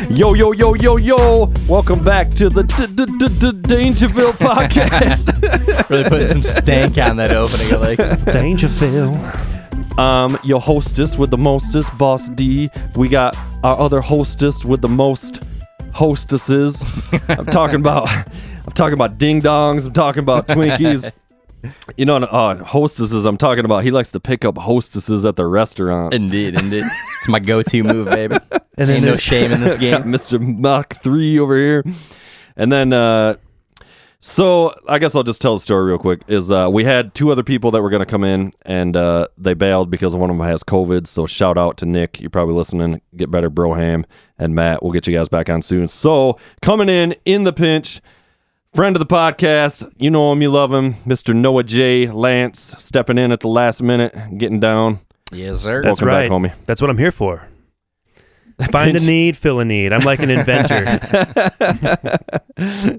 Yo, yo, yo, yo, yo. Welcome back to the Dangerville podcast. Really putting some stank on that opening. I like Dangerville. Your hostess with the mostest, Boss D. We got our other hostess with the most hostesses. I'm talking about ding dongs. I'm talking about Twinkies. You know, hostesses. I'm talking about. He likes to pick up hostesses at the restaurants. Indeed. It's my go-to move, baby. And then ain't no shame in this game. Mr. Mach 3 over here. And then, so I guess I'll just tell the story real quick. We had two other people that were going to come in, and they bailed because one of them has COVID. So shout out to Nick. You're probably listening. Get better, Broham, and Matt. We'll get you guys back on soon. So coming in the pinch, friend of the podcast. You know him, you love him. Mr. Noah J. Lantz stepping in at the last minute, getting down. Yes, sir. That's Welcome right. back, homie. That's what I'm here for. Find a need, fill a need. I'm like an inventor.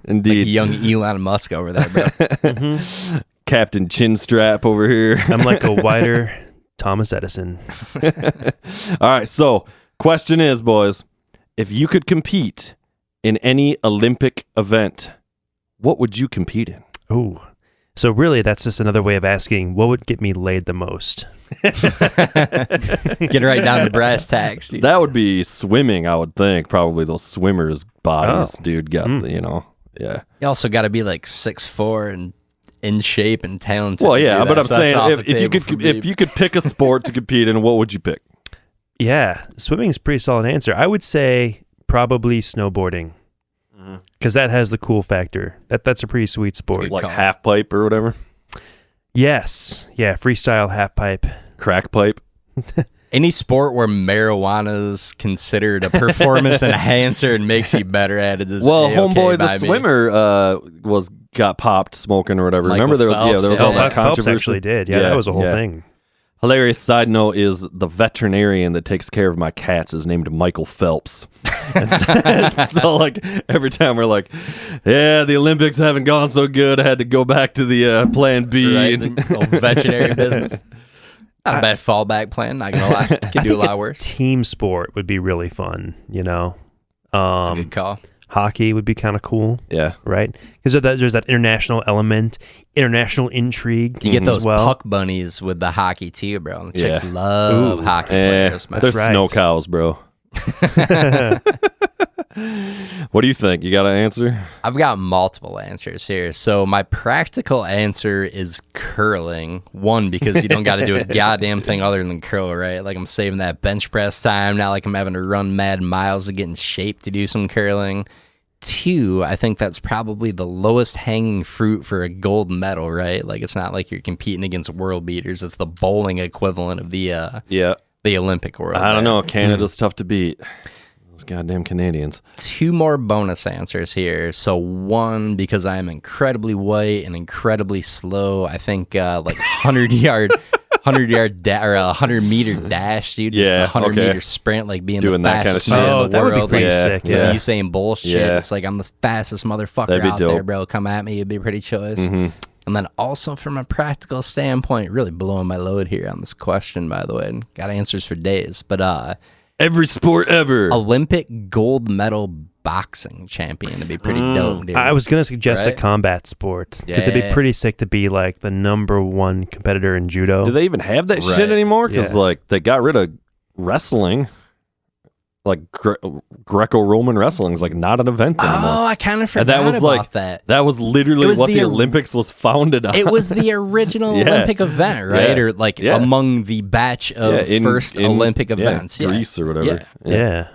Indeed. Like young Elon Musk over there, bro. Mm-hmm. Captain Chinstrap over here. I'm like a wider Thomas Edison. All right, so question is, boys, if you could compete in any Olympic event, what would you compete in? Ooh. So really, that's just another way of asking, what would get me laid the most? Get right down to brass tacks, dude. That would be swimming, I would think. Probably those swimmers' bodies, Oh. dude. Got yeah. You also got to be like 6'4" and in shape and talented. Well, yeah, to do but that, I'm so that's off saying the table for me. if you could pick a sport to compete in, what would you pick? Yeah, swimming is a pretty solid answer. I would say probably snowboarding. Because that has the cool factor. That's a pretty sweet sport. Good Like call. half pipe or whatever? Yes. Yeah, freestyle half pipe. Crack pipe? Any sport where marijuana is considered a performance enhancer and makes you better at it is Well, A-okay homeboy, by the me. swimmer got popped smoking or whatever. Michael Remember there was Phelps, all yeah. that Phelps controversy. actually did. Yeah, that was a whole thing. Hilarious side note is the veterinarian that takes care of my cats is named Michael Phelps. And so like every time we're like, yeah, the Olympics haven't gone so good. I had to go back to the plan B. Right, the old veterinary business. Not a bad fallback plan, not gonna lie. Could do a lot worse. Team sport would be really fun, you know. That's a good call. Hockey would be kind of cool, Yeah. right? Because there's that international element, international intrigue. You get as those well. puck bunnies with the hockey too, bro. The chicks Yeah. love hockey players, man. They're right. snow cows, bro. What do you think? You got an answer? I've got multiple answers here. So my practical answer is curling. One, because you don't got to do a goddamn thing other than curl, right? Like I'm saving that bench press time. Not like I'm having to run mad miles to get in shape to do some curling. Two, I think that's probably the lowest hanging fruit for a gold medal, right? Like it's not like you're competing against world beaters. It's the bowling equivalent of the Olympic world. I don't there. know. Canada's tough to beat. Those goddamn Canadians. Two more bonus answers here. So one, because I am incredibly white and incredibly slow, I think like 100 meter dash, dude. Just the 100 meter sprint, like being Doing the that kind of fastest shit. man Oh, in the that would be world. pretty like, sick. some Yeah. Usain Bolt shit. Yeah. It's like I'm the fastest motherfucker That'd be out there, dope. bro. Come at me, it'd be a pretty choice. Mm-hmm. And then also from a practical standpoint, really blowing my load here on this question, by the way. And got answers for days, but Every sport ever. Olympic gold medal boxing champion would be pretty dope, dude. I was going to suggest a Right? combat sport because it'd Yeah. be pretty sick to be like the #1 competitor in judo. Do they even have that Right. shit anymore? Because Yeah. like they got rid of wrestling. Like Greco-Roman wrestling is like not an event anymore. Oh, I kind of forgot And that was about like that. that was literally It was what the the Olympics was founded on. It was the original Yeah. Olympic event, right? Yeah. Or like Yeah. among the batch of first Olympic events. Yeah. Greece or whatever. Yeah.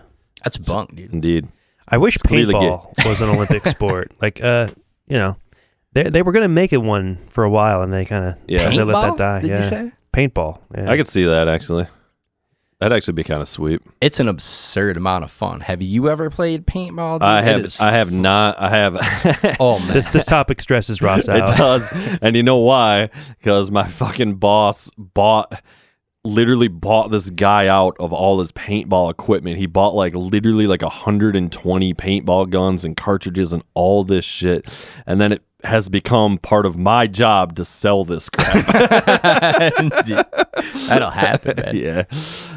That's bunk, dude. Indeed. I wish clearly paintball was an Olympic sport. Like, you know, they were going to make it one for a while and they kind of Yeah. they let Paintball, that die. did yeah. you say? Paintball. Yeah. I could see that actually. That'd actually be kind of sweet. It's an absurd amount of fun. Have you ever played paintball, dude? I It is- have not. I have. Oh, man. This topic stresses Ross It out. does. And you know why? Because my fucking boss literally bought this guy out of all his paintball equipment. He bought like literally like 120 paintball guns and cartridges and all this shit. And then it has become part of my job to sell this crap. Dude, that'll happen, man. Yeah.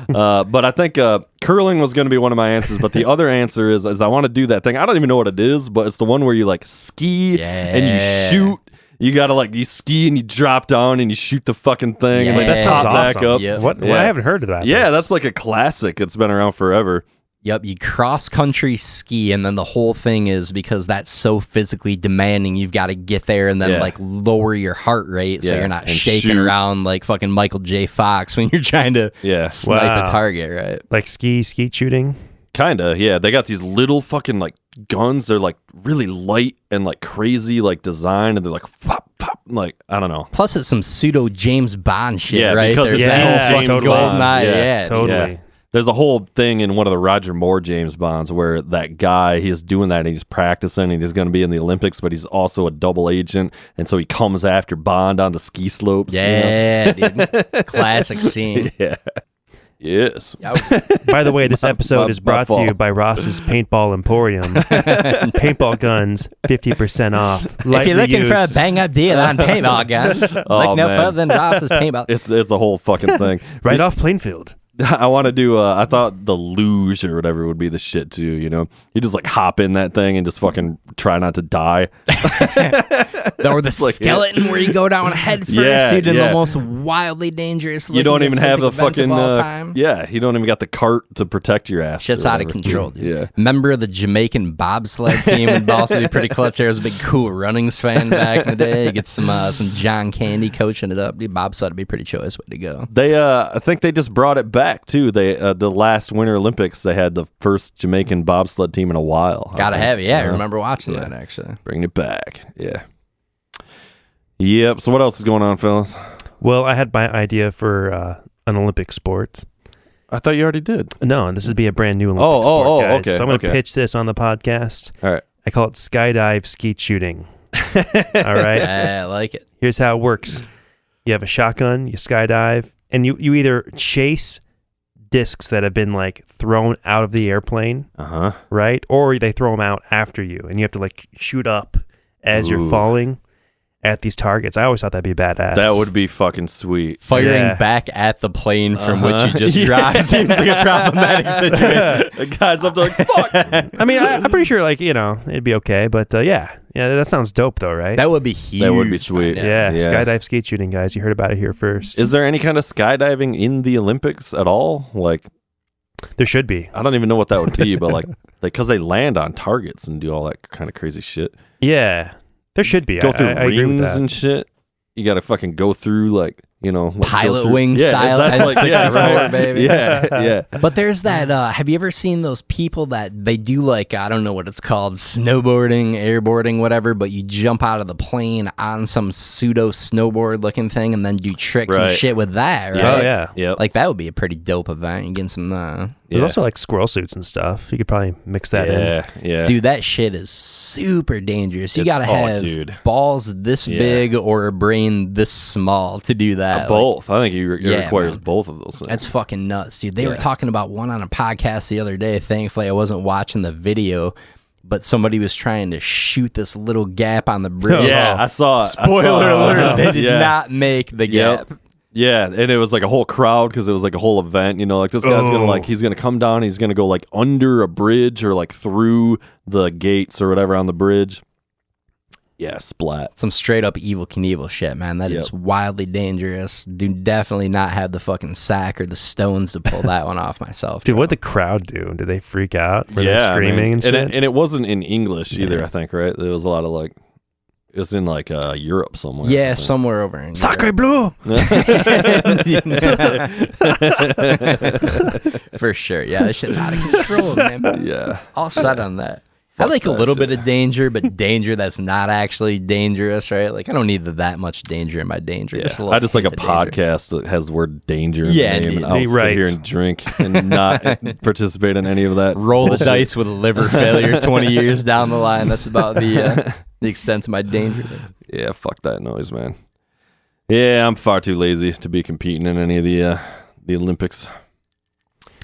But I think curling was going to be one of my answers. But the other answer is I want to do that thing. I don't even know what it is, but it's the one where you like ski and you shoot. You gotta you ski and you drop down and you shoot the fucking thing and that sounds pop back awesome. up. Yep. What I haven't heard of that. Yeah, that's like a classic. It's been around forever. Yep, you cross-country ski, and then the whole thing is because that's so physically demanding, you've got to get there and then, lower your heart rate so you're not shaking around like fucking Michael J. Fox when you're trying to snipe a target, right? Like skeet shooting? Kinda, yeah. They got these little fucking, guns. They're, really light and, crazy, design, and they're pop, pop, I don't know. Plus, it's some pseudo James Bond shit, right? Because it's James totally. Goldeneye, totally. Yeah. There's a whole thing in one of the Roger Moore James Bonds where that guy, he's doing that and he's practicing and he's going to be in the Olympics, but he's also a double agent. And so he comes after Bond on the ski slopes. Yeah, dude. Classic scene. Yeah. Yes. By the way, this episode is brought to you by Ross's Paintball Emporium. Paintball guns, 50% off. If you're looking for a bang-up deal on paintball guns, look no further than Ross's Paintball. It's a whole fucking thing. Right off Plainfield. I want to do, I thought the luge or whatever would be the shit too, you know? You just hop in that thing and just fucking try not to die. Or the skeleton where you go down head first, dude, in the most wildly dangerous you don't even have the fucking, you don't even got the cart to protect your ass. Shit's out of control, dude. Yeah. Member of the Jamaican bobsled team would also be pretty clutch. There was a big Cool Runnings fan back in the day. Get some John Candy coaching it up. Dude, bobsled would be a pretty choice way to go. They, I think they just brought it back too. They the last Winter Olympics, they had the first Jamaican bobsled team in a while. Gotta have it. Yeah, I remember watching that actually. Bring it back. Yeah. Yep. So what else is going on, fellas? Well, I had my idea for an Olympic sport. I thought you already did. No, and this would be a brand new Olympic sport, guys. Okay. So I'm going to pitch this on the podcast. All right. I call it skydive skeet shooting. All right. I like it. Here's how it works. You have a shotgun, you skydive, and you either chase discs that have been thrown out of the airplane, right? Or they throw them out after you, and you have to shoot up as you're falling at these targets. I always thought that'd be badass. That would be fucking sweet. Firing back at the plane from which you just dropped seems like a problematic situation. The guy's up to fuck. I mean, I'm pretty sure it'd be okay, but yeah, that sounds dope though, right? That would be huge. That would be sweet. Yeah, skydive skeet shooting, guys. You heard about it here first. Is there any kind of skydiving in the Olympics at all? There should be. I don't even know what that would be, but because they land on targets and do all that kind of crazy shit. Yeah, there should be. Go through I agree with rings that. and shit. You got to fucking go through pilot wing style. That's right, baby. Yeah. But there's that. Have you ever seen those people that they do I don't know what it's called, snowboarding, airboarding, whatever, but you jump out of the plane on some pseudo snowboard looking thing and then do tricks and shit with that, right? Oh yeah. Yep. That would be a pretty dope event. You getting some. There's also squirrel suits and stuff. You could probably mix that in. Yeah. Dude, that shit is super dangerous. You gotta have balls this big or a brain this small to do that. Both. I think it requires both of those things. That's fucking nuts, dude. They were talking about one on a podcast the other day. Thankfully, I wasn't watching the video, but somebody was trying to shoot this little gap on the bridge. Yeah, I saw it. Spoiler alert, they did not make the gap. Yeah, and it was a whole crowd because it was a whole event. This guy's gonna he's gonna come down. He's gonna go under a bridge or through the gates or whatever on the bridge. Yeah, splat. Some straight up Evel Knievel shit, man. That is wildly dangerous. Do definitely not have the fucking sack or the stones to pull that one off myself. Dude, what'd the crowd do? Did they freak out? Were they screaming and shit? And it wasn't in English either, I think, right? There was a lot of it was in Europe somewhere. Yeah, somewhere over in Sacre bleu! For sure. Yeah, this shit's out of control, man. Yeah. All set on that. I like a little bit of danger, but danger that's not actually dangerous, right? I don't need that much danger in my danger. Yeah. Just I just like a danger. podcast that has the word danger in the name, and I'll sit here and drink and not participate in any of that. Roll the dice with liver failure 20 years down the line. That's about the extent of my danger there. Yeah, fuck that noise, man. Yeah, I'm far too lazy to be competing in any of the Olympics.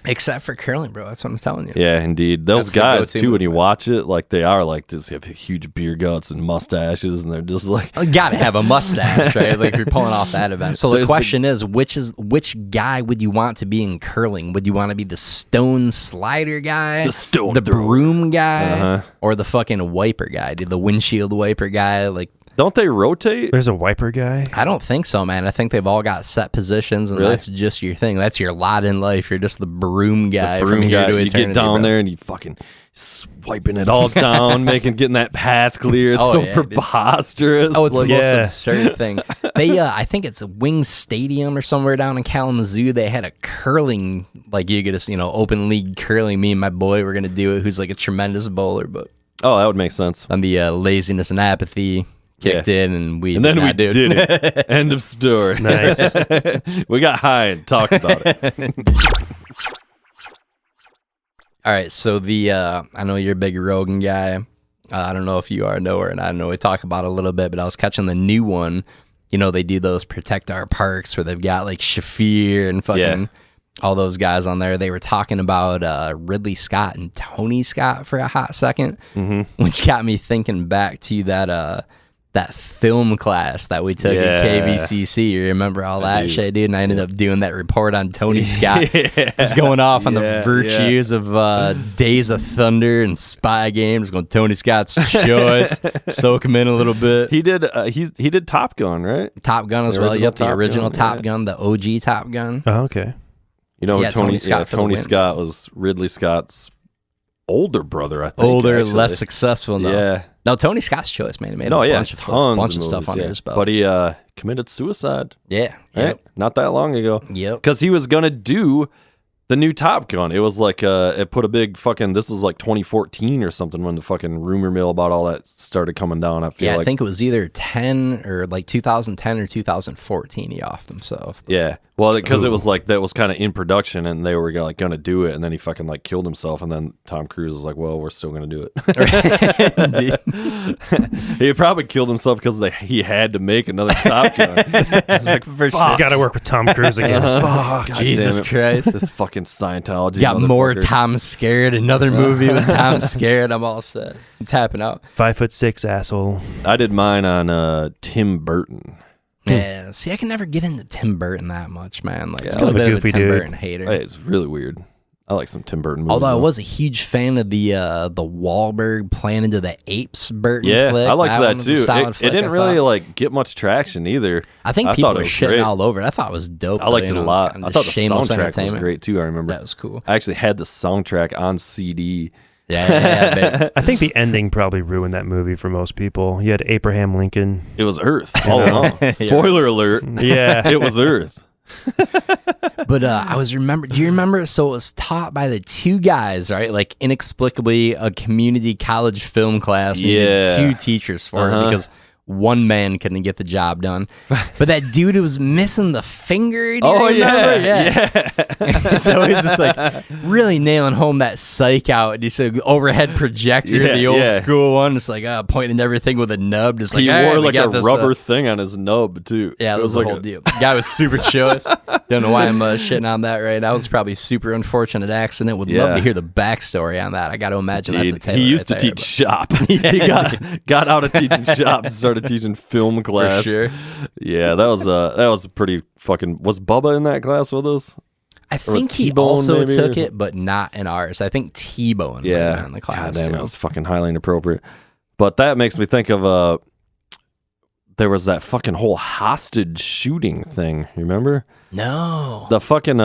Except for curling, bro. That's what I'm telling you. Yeah, indeed. Those That's the guys go-to too, when you movement. watch it, like they are like just have huge beer guts and mustaches, and they're just like You gotta have a mustache, right? Like if you're pulling off that event. So the There's question is, which guy would you want to be in curling? Would you want to be the stone slider guy, The stone the thrower. broom guy, Uh-huh. or the fucking wiper guy? Did the windshield wiper guy? Like, don't they rotate? There's a wiper guy. I don't think so, man. I think they've all got set positions, and Really? that's just your thing. That's your lot in life. You're just the broom guy from Broom here guy, to you eternity. get down bro. there and you fucking swiping it all down, getting that path clear. It's Oh, so yeah, dude. preposterous. Oh, it's like, the most Yeah. absurd thing. They, I think it's a Wings Stadium or somewhere down in Kalamazoo. They had a curling, like you get a, open league curling. Me and my boy were gonna do it. Who's like a tremendous bowler, but oh, that would make sense. on the laziness and apathy kicked in, and we And then did we not do it. did it. End of story. Nice. We got high and talked about it. All right, so I know you're a big Rogan guy. I don't know if you are nowhere, and I know we talk about it a little bit, but I was catching the new one. They do those Protect Our Parks where they've got like Shafir and fucking all those guys on there. They were talking about Ridley Scott and Tony Scott for a hot second, which got me thinking back to that film class that we took at KVCC. You remember all that do. shit, dude? And I ended up doing that report on Tony Scott. Just going off on the virtues of Days of Thunder and Spy Games. Going Tony Scott's choice. Soak him in a little bit. He did. He did Top Gun, right? Top Gun as The well. original Yep, the Top original Gun, Top yeah. Gun, the OG Top Gun. Oh, okay. Yeah, Tony Scott for the Tony win. Scott was Ridley Scott's older brother, I think. Older, actually. less successful. No. Yeah. No, Tony Scott's choice, man. He made No, a yeah, bunch of films, tons bunch of of stuff movies, under yeah. his belt. But he committed suicide, yeah, right? yep. Not that long ago. Yep. Because he was gonna do the new Top Gun. It was like it put a big fucking. This was like 2014 or something when the fucking rumor mill about all that started coming down. I feel Yeah, like I think it was either 10 or like 2010 or 2014 he offed himself. yeah. Well, because it was like that was kind of in production, and they were like gonna do it, and then he fucking like killed himself, and then Tom Cruise is like, "Well, we're still gonna do it." He probably killed himself because he had to make another Top Gun. It's like, For fuck. You got to work with Tom Cruise again. Fuck, Jesus Christ. this fucking Scientology. Got more motherfucker. Tom Scared, another movie with Tom Scared. I'm all set. I'm tapping out. 5'6" asshole. I did mine on Tim Burton. Yeah, see, I can never get into Tim Burton that much, man. Like, Yeah, I'm a kind of a bit of a goofy Tim dude. Burton hater. Hey, it's really weird. I like some Tim Burton movies. Although I though. was a huge fan of the Wahlberg Planet of the Apes Burton Yeah, flick. I liked one that was a too. solid It flick, didn't I really thought. like get much traction either. I think I people thought it were was shitting great. all over it. I thought it was dope. I liked though, it a you know, lot. it's kind I of thought just the shameless soundtrack was entertainment. great too. I remember. That was cool. I actually had the soundtrack on CD. Yeah, but I think the ending probably ruined that movie for most people. You had Abraham Lincoln. It was Earth all along. Spoiler alert. Yeah. It was Earth. But do you remember? So it was taught by the two guys, right? Like inexplicably, a community college film class needed Yeah. two teachers for it Uh-huh. because one man couldn't get the job done. But that dude who was missing the finger. Do you remember? Yeah. So he's just like really nailing home that psych out. And he said overhead projector, Yeah, the old yeah. school one. It's like pointing everything with a nub. Just like He "All right, wore we like got a this, rubber thing on his nub too. Yeah, it that was like the whole deal. Guy was super choice. Don't know why I'm shitting on that right now. It's probably a super unfortunate accident. Would love Yeah. to hear the backstory on that. I got to imagine that's a Dude, tale. he used right to there, teach shop. He got out of teaching shop and started teaching film class. For sure. Yeah, that was pretty fucking. Was Bubba in that class with us? I think he T-Bone also maybe, took or- it, but not in ours. I think T-Bone Yeah, in the class. God damn, too. that was fucking highly inappropriate. But that makes me think of there was that fucking whole hostage shooting thing. You remember No. the fucking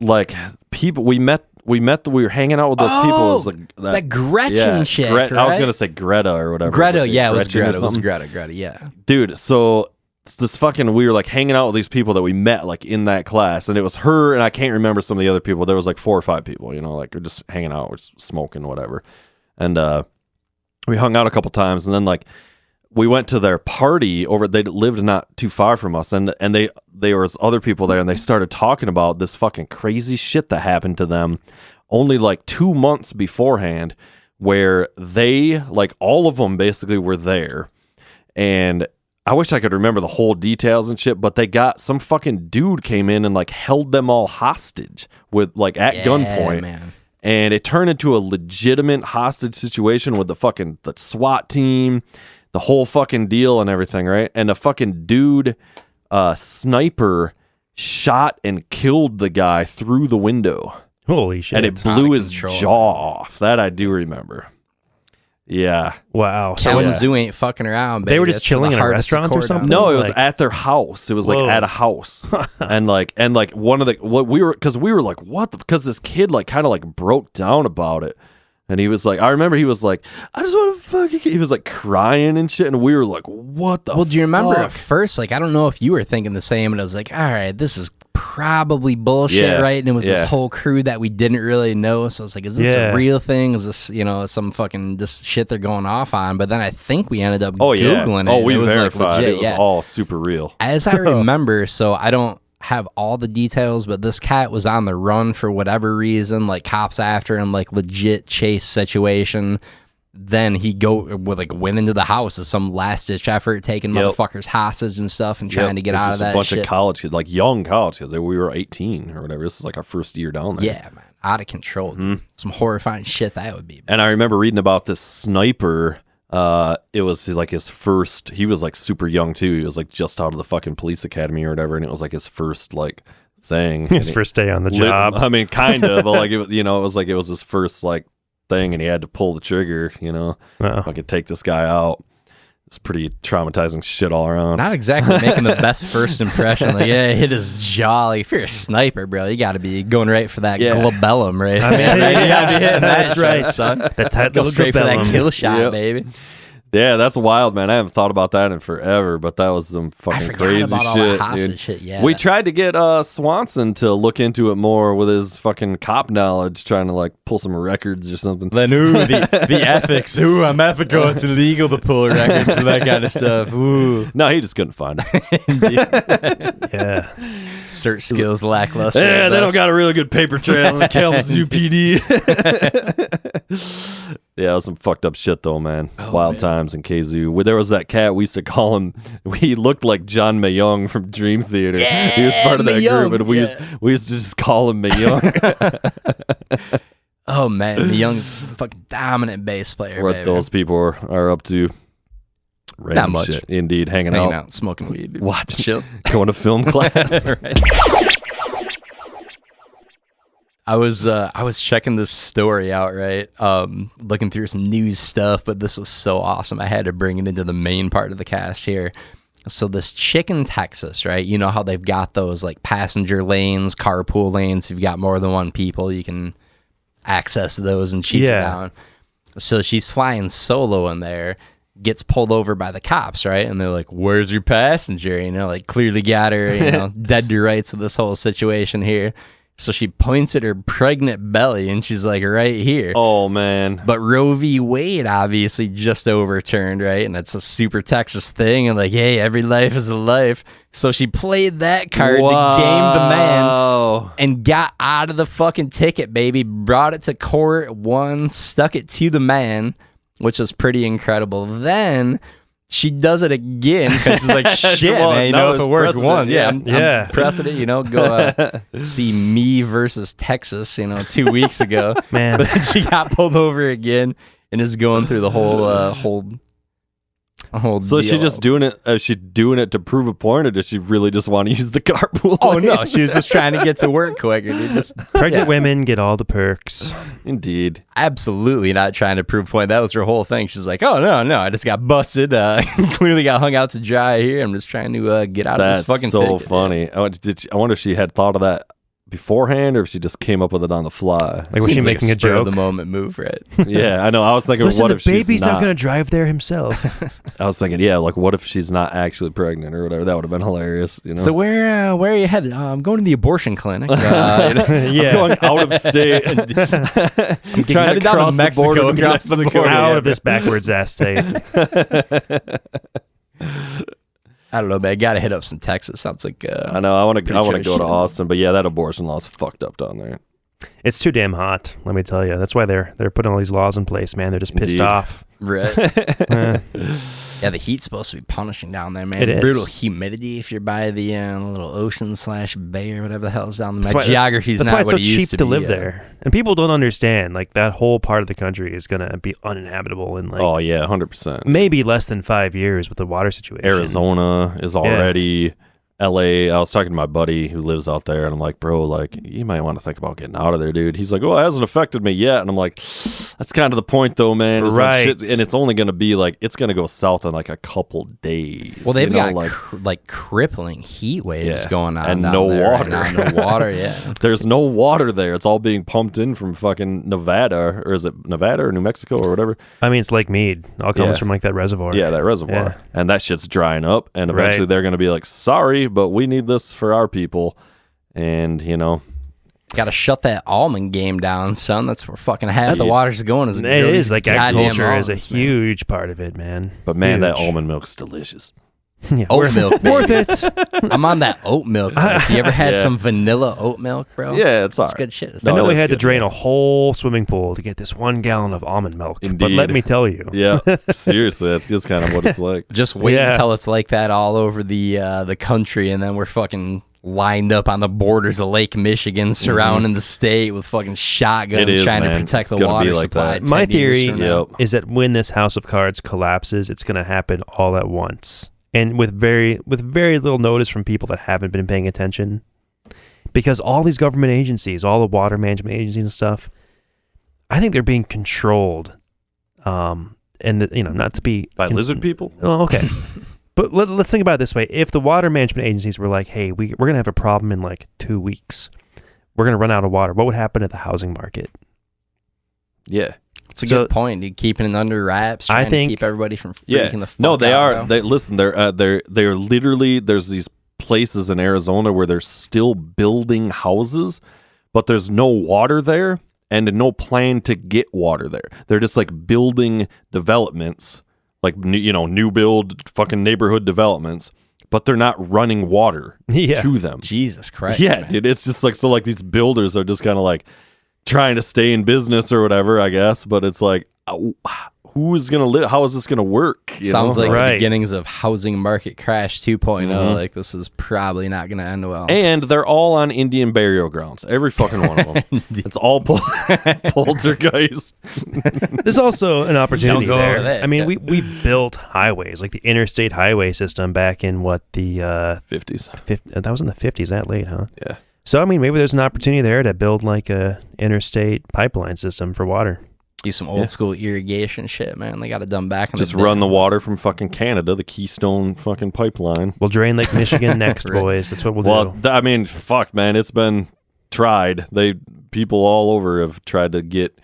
like people we were hanging out with those people. It was like that Gretchen chick, right? I was gonna say Greta or whatever. Greta, yeah, it was Gretchen or Greta. It was something. Greta, yeah. Dude, so it's this fucking we were like hanging out with these people that we met like in that class, and it was her and I can't remember some of the other people. There was like 4 or 5 people, like we're just hanging out, we're just smoking, whatever. And we hung out a couple times, and then like we went to their party over. They lived not too far from us, and there was other people there, and they started talking about this fucking crazy shit that happened to them only like 2 months beforehand, where they like all of them basically were there, and I wish I could remember the whole details and shit, but they got some fucking dude came in and like held them all hostage with like at gunpoint. Man. And it turned into a legitimate hostage situation with the SWAT team, the whole fucking deal and everything, right? And the fucking dude, sniper, shot and killed the guy through the window. Holy shit. And it blew his jaw off. That I do remember. Yeah. Wow. Kalamazoo ain't fucking around, baby. They were just chilling in a restaurant or something? No, it was at their house. It was like at a house. and like one of the, what we were like, what the, because this kid like kind of like broke down about it. And he was like, I remember he was like, I just want to fucking, he was like crying and shit. And we were like, what the fuck? Well, do you remember at first, like, I don't know if you were thinking the same, and I was like, all right, this is probably bullshit, right? And it was this whole crew that we didn't really know. So I was like, is this a real thing? Is this, some fucking just shit they're going off on? But then I think we ended up Googling it. Oh, we verified like legit, it was all super real. As I remember, so I don't have all the details, but this cat was on the run for whatever reason, like cops after him, like legit chase situation. Then he went into the house as some last ditch effort, taking motherfuckers hostage and stuff and trying to get out of that shit. A bunch of college kids, like young college kids. We were 18 or whatever. This is like our first year down there. Yeah, man, out of control. Some horrifying shit that would be. And I remember reading about this sniper. It was like his first. He was like super young too. He was like just out of the fucking police academy or whatever, and it was like his first like thing. His first day on the job. I mean, kind of, but like it was like it was his first like thing, and he had to pull the trigger. I could take this guy out. It's pretty traumatizing shit all around. Not exactly making the best first impression. Like, hit his jaw. Like, if you're a sniper, bro, you got to be going right for that glabellum, right? I mean, you got to be hitting that's right, shot, son. That tight Go little straight glabellum. for that kill shot, baby. Yeah, that's wild, man. I haven't thought about that in forever, but that was some fucking crazy about shit. All that hostage shit. Yeah, we tried to get Swanson to look into it more with his fucking cop knowledge, trying to like pull some records or something. Then the ethics. I'm ethical. It's illegal to pull records for that kind of stuff. Ooh. No, he just couldn't find it. Yeah. Search skills lackluster. Yeah, they don't got a really good paper trail in the Kalamazoo PD. Yeah, it was some fucked up shit though, man. Wild times in KZoo. There was that cat, we used to call him, he looked like John Mayung from Dream Theater. Yeah, he was part of that Mayung, group, and we used to just call him Mayung. Oh man, Mayung's a fucking dominant bass player. What those people are up to. Not much. Shit. Indeed, hanging out, smoking weed, watching, chill, going to film class. Right. I was checking this story out, right? Looking through some news stuff, but this was so awesome. I had to bring it into the main part of the cast here. So this chick in Texas, right? You know how they've got those like passenger lanes, carpool lanes. If you've got more than one people, you can access those and cheese it down. So she's flying solo in there, gets pulled over by the cops, right? And they're like, "Where's your passenger?" Like clearly got her, dead to rights with this whole situation here. So she points at her pregnant belly, and she's like, right here. Oh, man. But Roe v. Wade obviously just overturned, right? And it's a super Texas thing. And like, hey, every life is a life. So she played that card to game the man and got out of the fucking ticket, baby. Brought it to court, won, stuck it to the man, which was pretty incredible. Then she does it again because she's like, shit, man, if it worked one. I'm pressing it, go see me versus Texas, 2 weeks ago. Man. But then she got pulled over again and is going through the whole So deal. she just doing it? She's doing it to prove a point, or does she really just want to use the carpool? Oh no, she was just trying to get to work quicker. Pregnant women get all the perks. Indeed, absolutely not trying to prove a point. That was her whole thing. She's like, "Oh no, I just got busted. Clearly got hung out to dry here. I'm just trying to get out of this fucking ticket." That's so funny. I wonder if she had thought of that beforehand, or if she just came up with it on the fly. Like, was she making a joke? The moment move, right? Yeah, I know. I was thinking, listen, what the if she's baby's not going to drive there himself? I was thinking, like, what if she's not actually pregnant or whatever? That would have been hilarious. So where are you headed? I'm going to the abortion clinic. I'm going out of state. I'm trying to cross the border. Out of this backwards ass state. I don't know, man. Gotta hit up some Texas. Sounds like I know. I want to go to Austin, but yeah, that abortion law's fucked up down there. It's too damn hot. Let me tell you. That's why they're putting all these laws in place, man. They're just pissed off. Right. Yeah, the heat's supposed to be punishing down there, man. It is. Brutal humidity if you're by the little ocean/bay or whatever the hell's down there. My geography's that's not why it's what so it used cheap to to be, live there. And people don't understand, like, that whole part of the country is going to be uninhabitable in, like, Oh, yeah, 100%. maybe less than 5 years with the water situation. Arizona is already... LA, I was talking to my buddy who lives out there, and I'm like, bro, like, you might want to think about getting out of there, dude. He's like, oh, it hasn't affected me yet. And I'm like, that's kind of the point, though, man. Right. And it's only going to be like, it's going to go south in like a couple days. Well, they've got like crippling heat waves going on. And down no there water. right now. No water, yeah. There's no water there. It's all being pumped in from fucking Nevada, or is it Nevada or New Mexico or whatever? I mean, it's Lake Mead. All comes from, like, that reservoir. Yeah, that reservoir. Yeah. And that shit's drying up, and eventually they're going to be like, sorry, but we need this for our people. And, you know, got to shut that almond game down, son. That's where fucking half the water's going. It is, like, agriculture is a huge part of it, man. But man, that Huge. almond milk's delicious. Yeah, Oat milk, baby. worth it. I'm on that oat milk. Like, you ever had some vanilla oat milk, bro? Yeah, it's all It's right. good shit. It's I know we that's had to good, drain man. a whole swimming pool to get this 1 gallon of almond milk. But Indeed. let me tell you. Yeah, seriously, that's just kind of what it's like. Just wait Yeah. until it's like that all over the country, and then we're fucking lined up on the borders of Lake Michigan, surrounding the state with fucking shotguns, It is, trying man. to protect It's the gonna water be like supply. that. 10 My years theory from now. is that when this house of cards collapses, it's going to happen all at once, and with very little notice from people that haven't been paying attention, because all these government agencies, all the water management agencies and stuff, I think they're being controlled, and not to be By lizard people? Oh, okay. But let's think about it this way. If the water management agencies were like, hey, we're going to have a problem in like 2 weeks. We're going to run out of water. What would happen to the housing market? Yeah. It's a good point. Dude. Keeping it under wraps, trying to keep everybody from freaking the fuck No, they out, are. bro. They listen. They're literally. There's these places in Arizona where they're still building houses, but there's no water there and no plan to get water there. They're just like building developments, like new build fucking neighborhood developments, but they're not running water to them. Jesus Christ. Yeah, man. dude. It's just like so. Like these builders are just kind of like trying to stay in business or whatever, I guess. But it's like, who is gonna live? How is this gonna work? Sounds like Right. the beginnings of housing market crash 2.0. Like this is probably not gonna end well. And they're all on Indian burial grounds. Every fucking one of them. It's all poltergeist. There's also an opportunity Don't go there. over there. I mean, we built highways, like the interstate highway system back in the 50s. that was in the 50s, that late, huh? Yeah. So, I mean, maybe there's an opportunity there to build like a interstate pipeline system for water. Do some old school irrigation shit, man. They got it done back in Just the day. run the water from fucking Canada, the Keystone fucking pipeline. We'll drain Lake Michigan next, Right. boys. That's what we'll Well, do. I mean, fuck, man. It's been tried. People all over have tried to get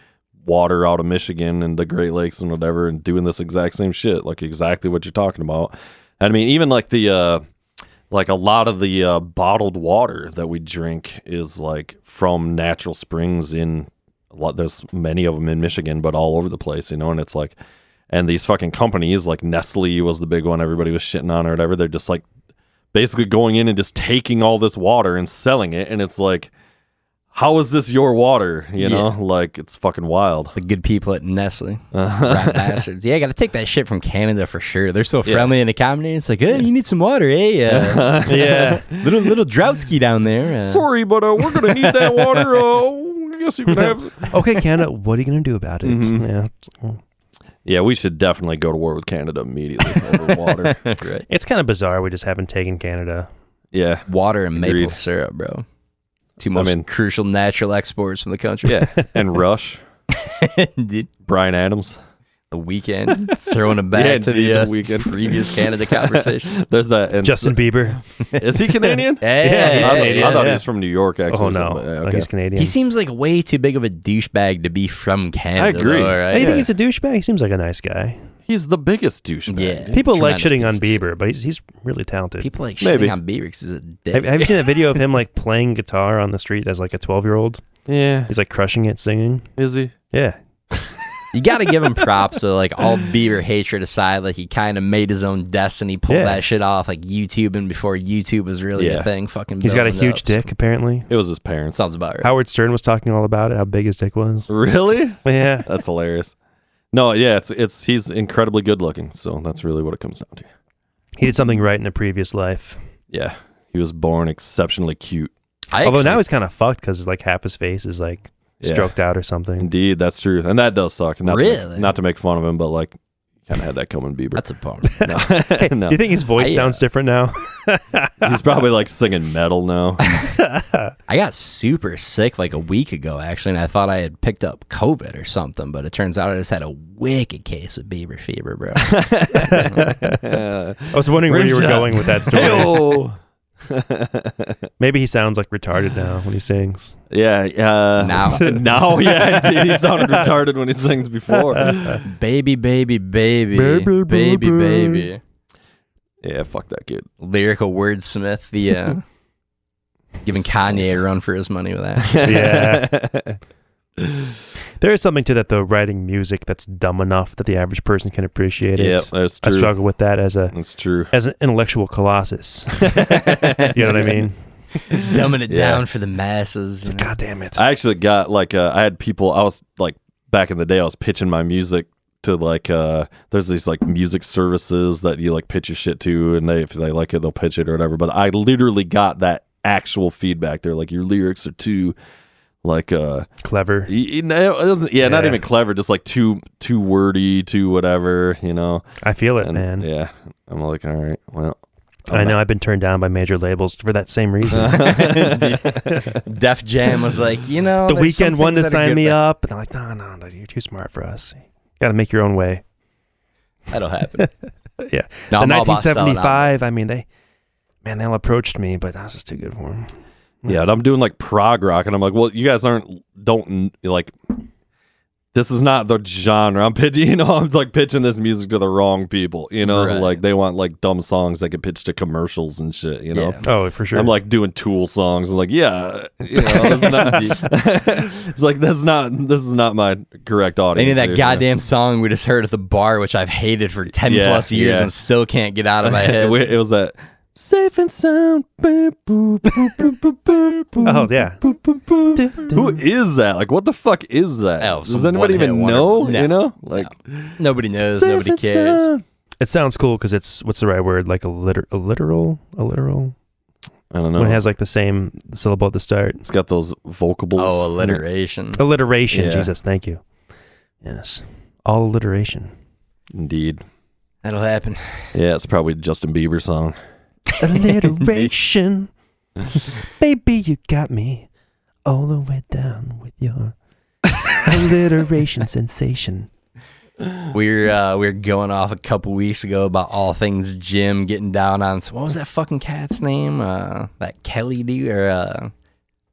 water out of Michigan and the Great Lakes and whatever and doing this exact same shit, like exactly what you're talking about. I mean, even like like a lot of the bottled water that we drink is like from natural springs in there's many of them in Michigan, but all over the place, and it's like, and these fucking companies like Nestle was the big one everybody was shitting on or whatever. They're just like basically going in and just taking all this water and selling it. And it's like, how is this your water? You know, like it's fucking wild. The good people at Nestle. Rat bastards. Yeah, got to take that shit from Canada for sure. They're so friendly and accommodating. It's like, hey, you need some water, eh? Yeah. little droughski down there. Sorry, but we're going to need that water. I guess you can have Okay, Canada, what are you going to do about it? Yeah. Yeah, we should definitely go to war with Canada immediately over water. Right. It's kind of bizarre we just haven't taken Canada. Yeah. Water and maple Agreed. syrup, bro. Two most crucial natural exports from the country. Yeah. And Rush. Dude, Brian Adams. the weekend, throwing it back to the weekend. previous Canada conversation. There's that. And Justin Bieber. Is he Canadian? Yeah, he's I Canadian, thought he yeah. was from New York, actually. Oh, no. so, No, okay. he's Canadian. He seems like way too big of a douchebag to be from Canada. I agree. Though, right? Hey, you think he's a douchebag? He seems like a nice guy. He's the biggest douchebag. Yeah. People like Tremendous shitting on piece of Bieber, but he's really talented. People like Maybe. shitting on Beaver because he's a dick. Have you seen a video of him like playing guitar on the street as like a 12-year-old? Yeah. He's like crushing it, singing. Is he? Yeah. You got to give him props. So, like, all Beaver hatred aside, like, he kind of made his own destiny, pulled Yeah. that shit off, like, YouTubing before YouTube was really Yeah. a thing. Fucking He's got a building huge up, so- dick, apparently. It was his parents. Sounds about right. Howard Stern was talking all about it, how big his dick was. Really? Yeah. That's hilarious. No, yeah, it's he's incredibly good looking, so that's really what it comes down to. He did something right in a previous life. Yeah, he was born exceptionally cute. Although now he's kind of fucked because like half his face is like stroked out or something. Indeed, that's true, and that does suck. Not to make fun of him, but like, kind of had that coming, Bieber. That's a bummer. No. Do you think his voice sounds different now? He's probably like singing metal now. I got super sick like a week ago, actually, and I thought I had picked up COVID or something, but it turns out I just had a wicked case of Beaver Fever, bro. I was wondering where you were going with that story. Maybe he sounds like retarded now when he sings. Yeah, now, yeah, indeed, he sounded retarded when he sings before. Baby, baby, baby, baby, baby, baby. Yeah, fuck that kid. Lyrical wordsmith, giving Kanye a run for his money with that. Yeah. There is something to that, though, writing music that's dumb enough that the average person can appreciate it. Yeah, that's true. I struggle with that as an intellectual colossus. You know what I mean? Dumbing it down for the masses. God damn it. I actually got like, I had people, I was like, back in the day, I was pitching my music to like, there's these like music services that you like pitch your shit to, and if they like it, they'll pitch it or whatever. But I literally got that actual feedback. They're like, your lyrics are too like clever. Not even clever, just like too wordy, too whatever, you know. I feel it, man. Yeah. I'm like, all right, well, I know I've been turned down by major labels for that same reason. Def Jam was like, you know, The Weeknd wanted to sign me up, and they're like, no, you're too smart for us. You got to make your own way. That'll happen. Yeah. No, the 1975, I mean, they all approached me, but that was just too good for them. Yeah, and I'm doing like prog rock, and I'm like, well, you guys don't like, this is not the genre I'm pitching, you know, I'm like pitching this music to the wrong people, you know, Right. like they want like dumb songs that get pitched to commercials and shit, you know. Yeah. Oh, for sure. I'm like doing Tool songs, and like, yeah, you know, it's not, it's like, this is not my correct audience. Any of that here, goddamn song we just heard at the bar, which I've hated for 10 plus years and still can't get out of my head. It was that safe and sound. Oh, yeah. Who is that? Like, what the fuck is that? Oh, does anybody even know? No. You know, like, Nobody knows. safe Nobody and cares. sound. It sounds cool because it's, what's the right word? Like a literal? I don't know. When it has like the same syllable at the start. It's got those vocables. Oh, alliteration. Alliteration. Yeah. Jesus, thank you. Yes. All alliteration. Indeed. That'll happen. Yeah, it's probably a Justin Bieber song. Alliteration. Baby, you got me all the way down with your alliteration sensation. We were going off a couple weeks ago about all things Jim getting down on. So what was that fucking cat's name? That Kelly dude or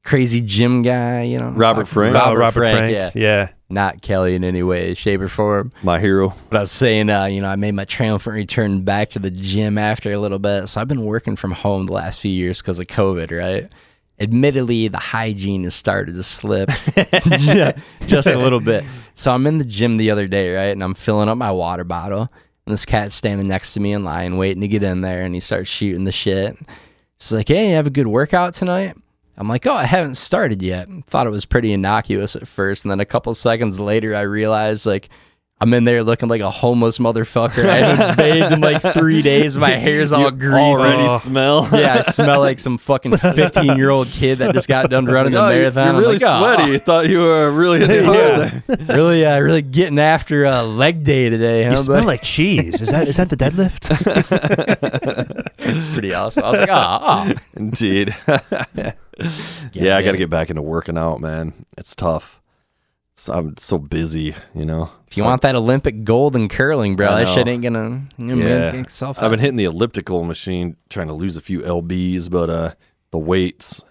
crazy Jim guy? You know, Robert Frank. Robert Frank. Yeah. Not Kelly in any way, shape, or form. My hero. But I was saying, I made my triumphant return back to the gym after a little bit. So I've been working from home the last few years because of COVID, right? Admittedly, the hygiene has started to slip just a little bit. So I'm in the gym the other day, right? And I'm filling up my water bottle. And this cat's standing next to me in line, waiting to get in there. And he starts shooting the shit. He's like, hey, you have a good workout tonight? I'm like, oh, I haven't started yet. Thought it was pretty innocuous at first. And then a couple seconds later, I realized, like, I'm in there looking like a homeless motherfucker. I haven't bathed in like 3 days. My hair's all greasy. Already smell. Yeah, I smell like some fucking 15-year-old kid that just got done running a marathon. You're really sweaty. Thought you were really really getting after leg day today, huh? You smell like cheese. Is that the deadlift? It's pretty awesome. I was like, oh. Indeed. Yeah, I got to get back into working out, man. It's tough. I'm so busy, you know. If you want that Olympic gold in curling, bro, that shit ain't gonna make itself out. I've been hitting the elliptical machine, trying to lose a few lbs, but the weights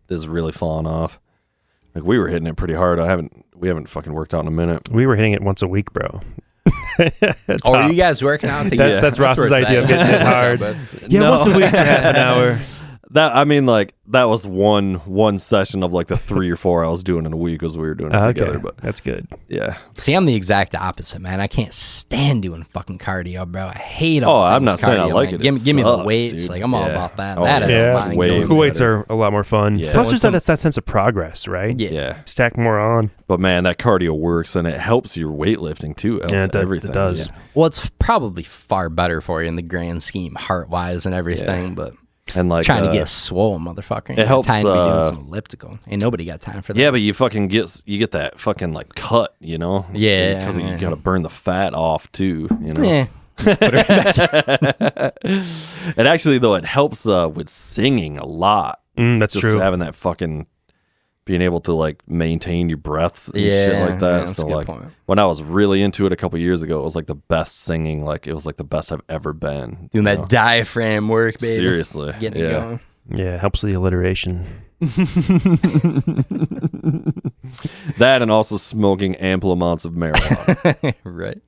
is really falling off. Like, we were hitting it pretty hard. We haven't fucking worked out in a minute. We were hitting it once a week, bro. Oh, are you guys working out? That's Ross's idea of getting it hard. Once a week for half an hour. that was one session of like the 3 or 4 I was doing in a week as we were doing it together. But that's good. Yeah. See, I'm the exact opposite, man. I can't stand doing fucking cardio, bro. I hate I'm not saying I like man. it. Give me the Sucks, weights. Dude. Like I'm all about that. Oh, that I yeah. don't mind Way doing. The weights are a lot more fun. Yeah. Plus, there's that sense of progress, right? Yeah. Stack more on. But man, that cardio works and it helps your weightlifting too. It helps everything. It does. Yeah. Well, it's probably far better for you in the grand scheme, heart wise and everything. But And like trying to get swole, motherfucker. It helps. Time to be doing some elliptical. Ain't nobody got time for that. Yeah, but you fucking get that fucking like cut, you know? Yeah, because yeah. you gotta burn the fat off too, you know. Yeah. And actually, though, it helps with singing a lot. That's Just true. having that fucking being able to like maintain your breath and shit like that. Yeah, that's So a good like point. when I was really into it a couple years ago, it was like the best singing. Like it was like the best I've ever been. Doing that diaphragm work, baby. Seriously, Getting it going. Yeah, helps with the alliteration. That and also smoking ample amounts of marijuana. Right.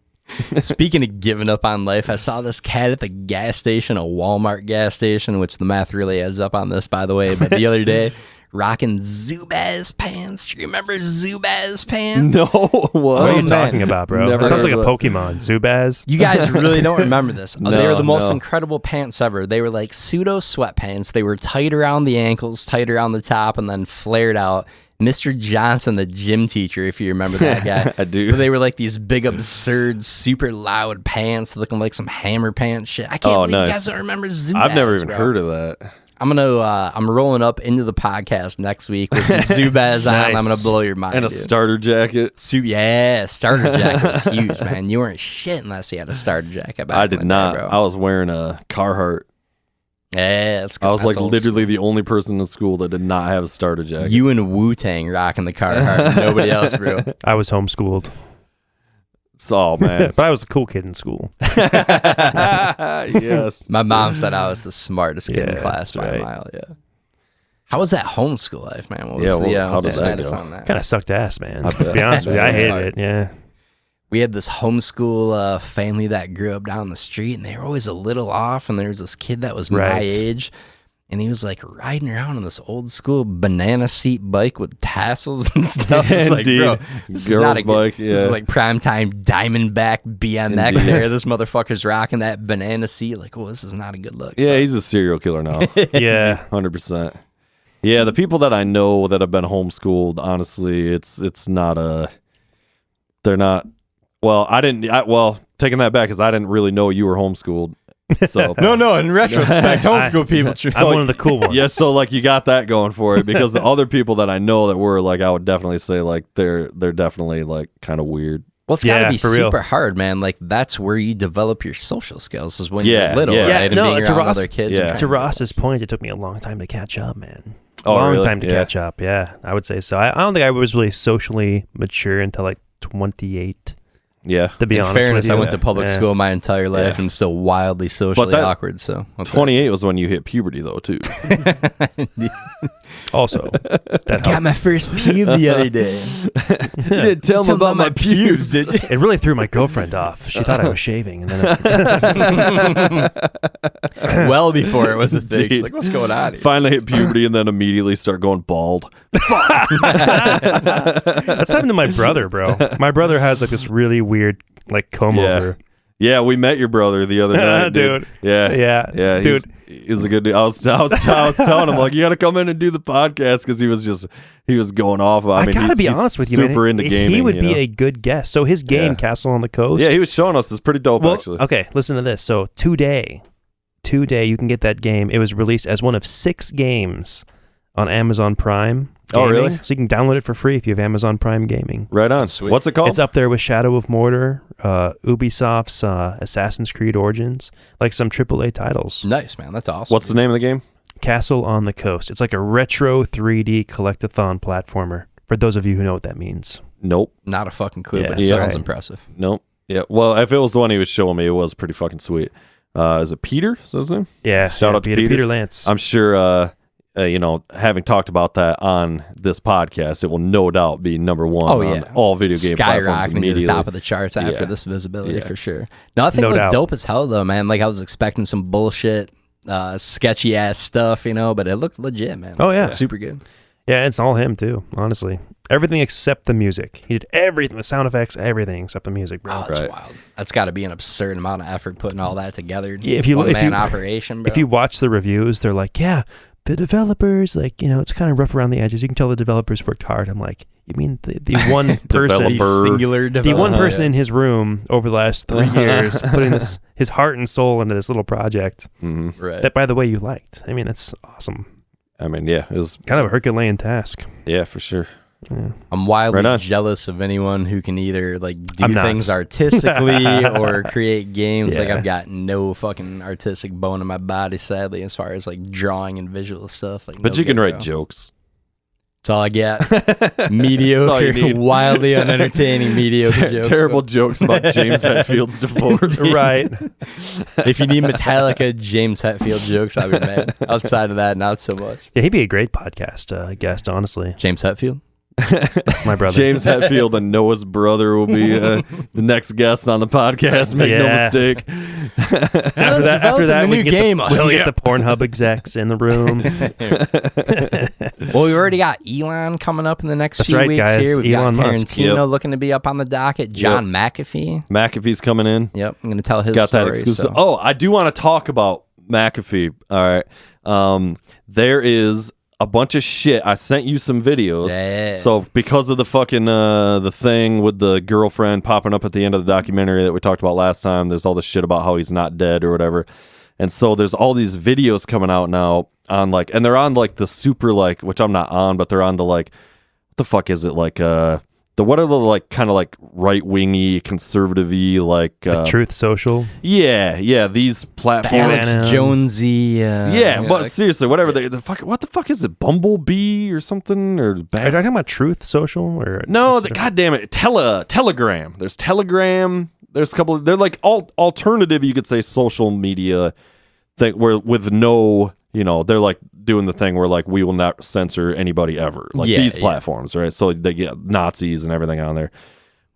Speaking of giving up on life, I saw this cat at the gas station, a Walmart gas station, which the math really adds up on this, by the way. But the other day, rocking Zubaz pants. Do you remember Zubaz pants? No, what? What are you man. talking about, bro? Never That sounds like heard a of Pokemon. Zubaz? You guys really don't remember this. They were the most No. incredible pants ever. They were like pseudo sweatpants. They were tight around the ankles, tight around the top, and then flared out. Mr. Johnson, the gym teacher, if you remember that guy. I do. But they were like these big, absurd, super loud pants looking like some Hammer pants shit. I can't believe nice. you guys don't remember Zubaz. I've never even bro. heard of that. I'm rolling up into the podcast next week with some Zubaz on. Nice. I'm gonna blow your mind. And a dude. starter jacket. Starter jacket was huge, man. You weren't shit unless you had a starter jacket. Back I in did the not. Day, bro. I was wearing a Carhartt. Yeah, that's good. I was That's like old literally the only person in school that did not have a starter jacket. You and Wu-Tang rocking the Carhartt. Nobody else, bro. I was homeschooled. Oh man. But I was a cool kid in school. Yes. My mom said I was the smartest kid in Yeah, class that's by a right. mile. Yeah. How was that homeschool life, man? What was Yeah, the how what's did the that status go? on that? Kind of sucked ass, man. I To be honest with you, I Sounds hated hard. it. Yeah. We had this homeschool family that grew up down the street, and they were always a little off. And there was this kid that was my Right. age, and he was like riding around on this old school banana seat bike with tassels and stuff. It's like, Indeed. bro, this is Girls' not a good, bike, This is yeah. like primetime Diamondback BMX Indeed. era. This motherfucker's rocking that banana seat. Like, oh, this is not a good look. Yeah, So- he's a serial killer now. Yeah. 100%. Yeah, the people that I know that have been homeschooled, honestly, it's not a. They're not. Well, taking that back, because I didn't really know you were homeschooled. So No, in retrospect, homeschool people. I'm one of the cool ones. yeah, so like you got that going for it, because the other people that I know that were like, I would definitely say like they're definitely like kind of weird. Well, it's got to Yeah, be for real. super hard, man. Like, that's where you develop your social skills, is when Yeah, you're little, yeah. right? Yeah, And no, being to around Ross- other kids. yeah. and trying To Ross's point, it took me a long time to catch up, man. Oh, long really? time to Yeah. catch up. Yeah, I would say so. I don't think I was really socially mature until like 28. Yeah, To be In honest fairness, with you. I went to public Yeah. school my entire life Yeah. and still wildly socially that- awkward. So what's that? 28 was when you hit puberty though too. Also, that Got my first pube the other day. You didn't tell me about my pubes, did you? it really threw my girlfriend off. She thought I was shaving, and then Well before it was a thing. She's Dude. like, what's going on here? Finally hit puberty and then immediately start going bald. that's happened to my brother, bro. My brother has like this really weird like comb Yeah. over. Yeah, we met your brother the other night, Dude. Yeah, Yeah, dude. he's a good dude. I was telling him like, you got to come in and do the podcast, because he was going off. I mean, gotta be he's honest with you, super man. into gaming. He would you be know? a good guest. So his game, Yeah. Castle on the Coast. Yeah, he was showing us. It's pretty dope, Well, actually. okay, listen to this. So today, you can get that game. It was released as one of 6 games on Amazon Prime. Oh, Gaming. really? So you can download it for free if you have Amazon Prime Gaming. Right on. Sweet. What's it called? It's up there with Shadow of Mordor, Ubisoft's Assassin's Creed Origins, like some AAA titles. Nice, man. That's awesome. What's the name of the game? Castle on the Coast. It's like a retro 3D collect-a-thon platformer. For those of you who know what that means. Nope. Not a fucking clue, Yeah, but it yeah. sounds Right. impressive. Nope. Yeah. Well, if it was the one he was showing me, it was pretty fucking sweet. Is it Peter? Is that his name? Yeah. Shout out to Peter. Peter Lantz. I'm sure, having talked about that on this podcast, it will no doubt be number one on all video game platforms skyrocketing to the immediately. top of the charts after Yeah. this visibility Yeah. for sure. No, I think No like doubt. dope as hell though, man. Like I was expecting some bullshit, sketchy ass stuff, but it looked legit, man. Oh, yeah. Super good. Yeah, it's all him too, honestly. Everything except the music. He did everything, the sound effects, everything except the music, bro. Oh, that's wild. That's got to be an absurd amount of effort putting all that together. Yeah, if you operation, bro. If you watch the reviews, they're like, yeah, the developers, like, it's kind of rough around the edges. You can tell the developers worked hard. I'm like, you mean the one person, singular the one person in his room over the last 3 years putting his heart and soul into this little project right. that, by the way, you liked. I mean, that's awesome. I mean, yeah, it was kind of a Herculean task. Yeah, for sure. Yeah. I'm wildly jealous of anyone who can either do things artistically or create games. Yeah. Like, I've got no fucking artistic bone in my body, sadly, as far as drawing and visual stuff. But you can write jokes. That's all I get. Mediocre, wildly unentertaining, mediocre jokes. Terrible jokes about James Hetfield's divorce. Right. If you need Metallica James Hetfield jokes, I'll be mad. Outside of that, not so much. Yeah, he'd be a great podcast guest, honestly. James Hetfield? My brother. James Hetfield and Noah's brother will be the next guest on the podcast. Make no mistake. After that, we get the Pornhub execs in the room. Well, we already got Elon coming up in the next few weeks guys. here. We've Elon got Musk. Tarantino looking to be up on the docket. John McAfee. McAfee's coming in. Yep, I'm going to tell his got story. That exclusive. So. Oh, I do want to talk about McAfee. All right. There is a bunch of shit. I sent you some videos. Yeah. So because of the fucking the thing with the girlfriend popping up at the end of the documentary that we talked about last time, there's all this shit about how he's not dead or whatever. And so there's all these videos coming out now on and they're on the super which I'm not on, but they're on the what the fuck is it what are the kind of right-wingy, conservative-y Truth Social. Yeah, these platforms. Alex Jonesy. But seriously, whatever what the fuck is it? Bumblebee or something or Are you talking about Truth Social or no? God damn it, Telegram. There's Telegram. There's a couple. They're alternative, you could say, social media thing where with no. They're doing the thing where we will not censor anybody ever. These platforms, right? So they get Nazis and everything on there,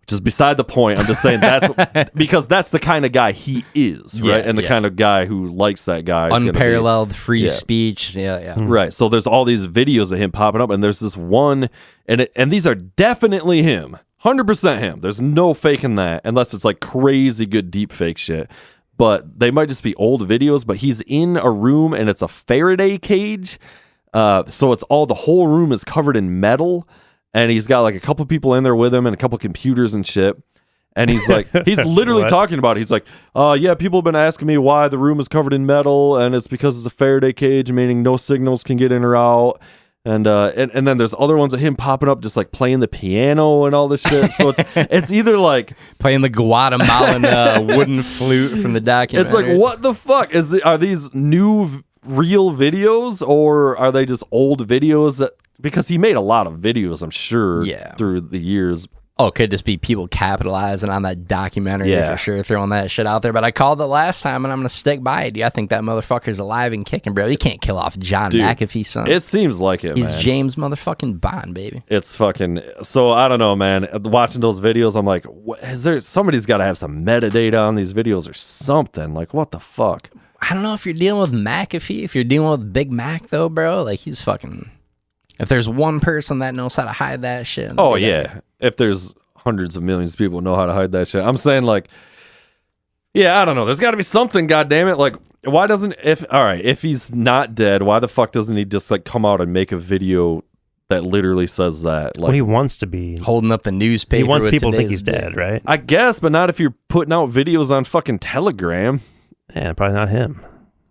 which is beside the point. I'm just saying that's because that's the kind of guy he is, right? And the kind of guy who likes that guy. Unparalleled free speech. Yeah. Right. So there's all these videos of him popping up, and there's this one, and these are definitely him. 100% him. There's no faking that unless it's crazy good deep fake shit. But they might just be old videos, but he's in a room and it's a Faraday cage. So it's the whole room is covered in metal, and he's got a couple people in there with him and a couple computers and shit. And he's he's literally talking about it. He's yeah, people have been asking me why the room is covered in metal, and it's because it's a Faraday cage, meaning no signals can get in or out. And then there's other ones of him popping up just playing the piano and all this shit. So it's either playing the Guatemalan wooden flute from the documentary. It's what the fuck are these new real videos, or are they just old videos because he made a lot of videos, I'm sure, through the years. Oh, it could just be people capitalizing on that documentary for sure, throwing that shit out there. But I called it last time, and I'm going to stick by it. I think that motherfucker's alive and kicking, bro. You can't kill off John McAfee, son. It seems like it, He's man. James motherfucking Bond, baby. It's fucking... So, I don't know, man. Watching those videos, I'm like, somebody's got to have some metadata on these videos or something. What the fuck? I don't know if you're dealing with McAfee. If you're dealing with Big Mac, though, bro, he's fucking... If there's one person that knows how to hide that shit... Oh, yeah. If there's hundreds of millions of people who know how to hide that shit. I'm saying, yeah, I don't know. There's got to be something, goddammit. Why doesn't... If he's not dead, why the fuck doesn't he just, come out and make a video that literally says that? Well, he wants to be... Holding up the newspaper. He wants people to think he's dead, right? I guess, but not if you're putting out videos on fucking Telegram. Yeah, probably not him.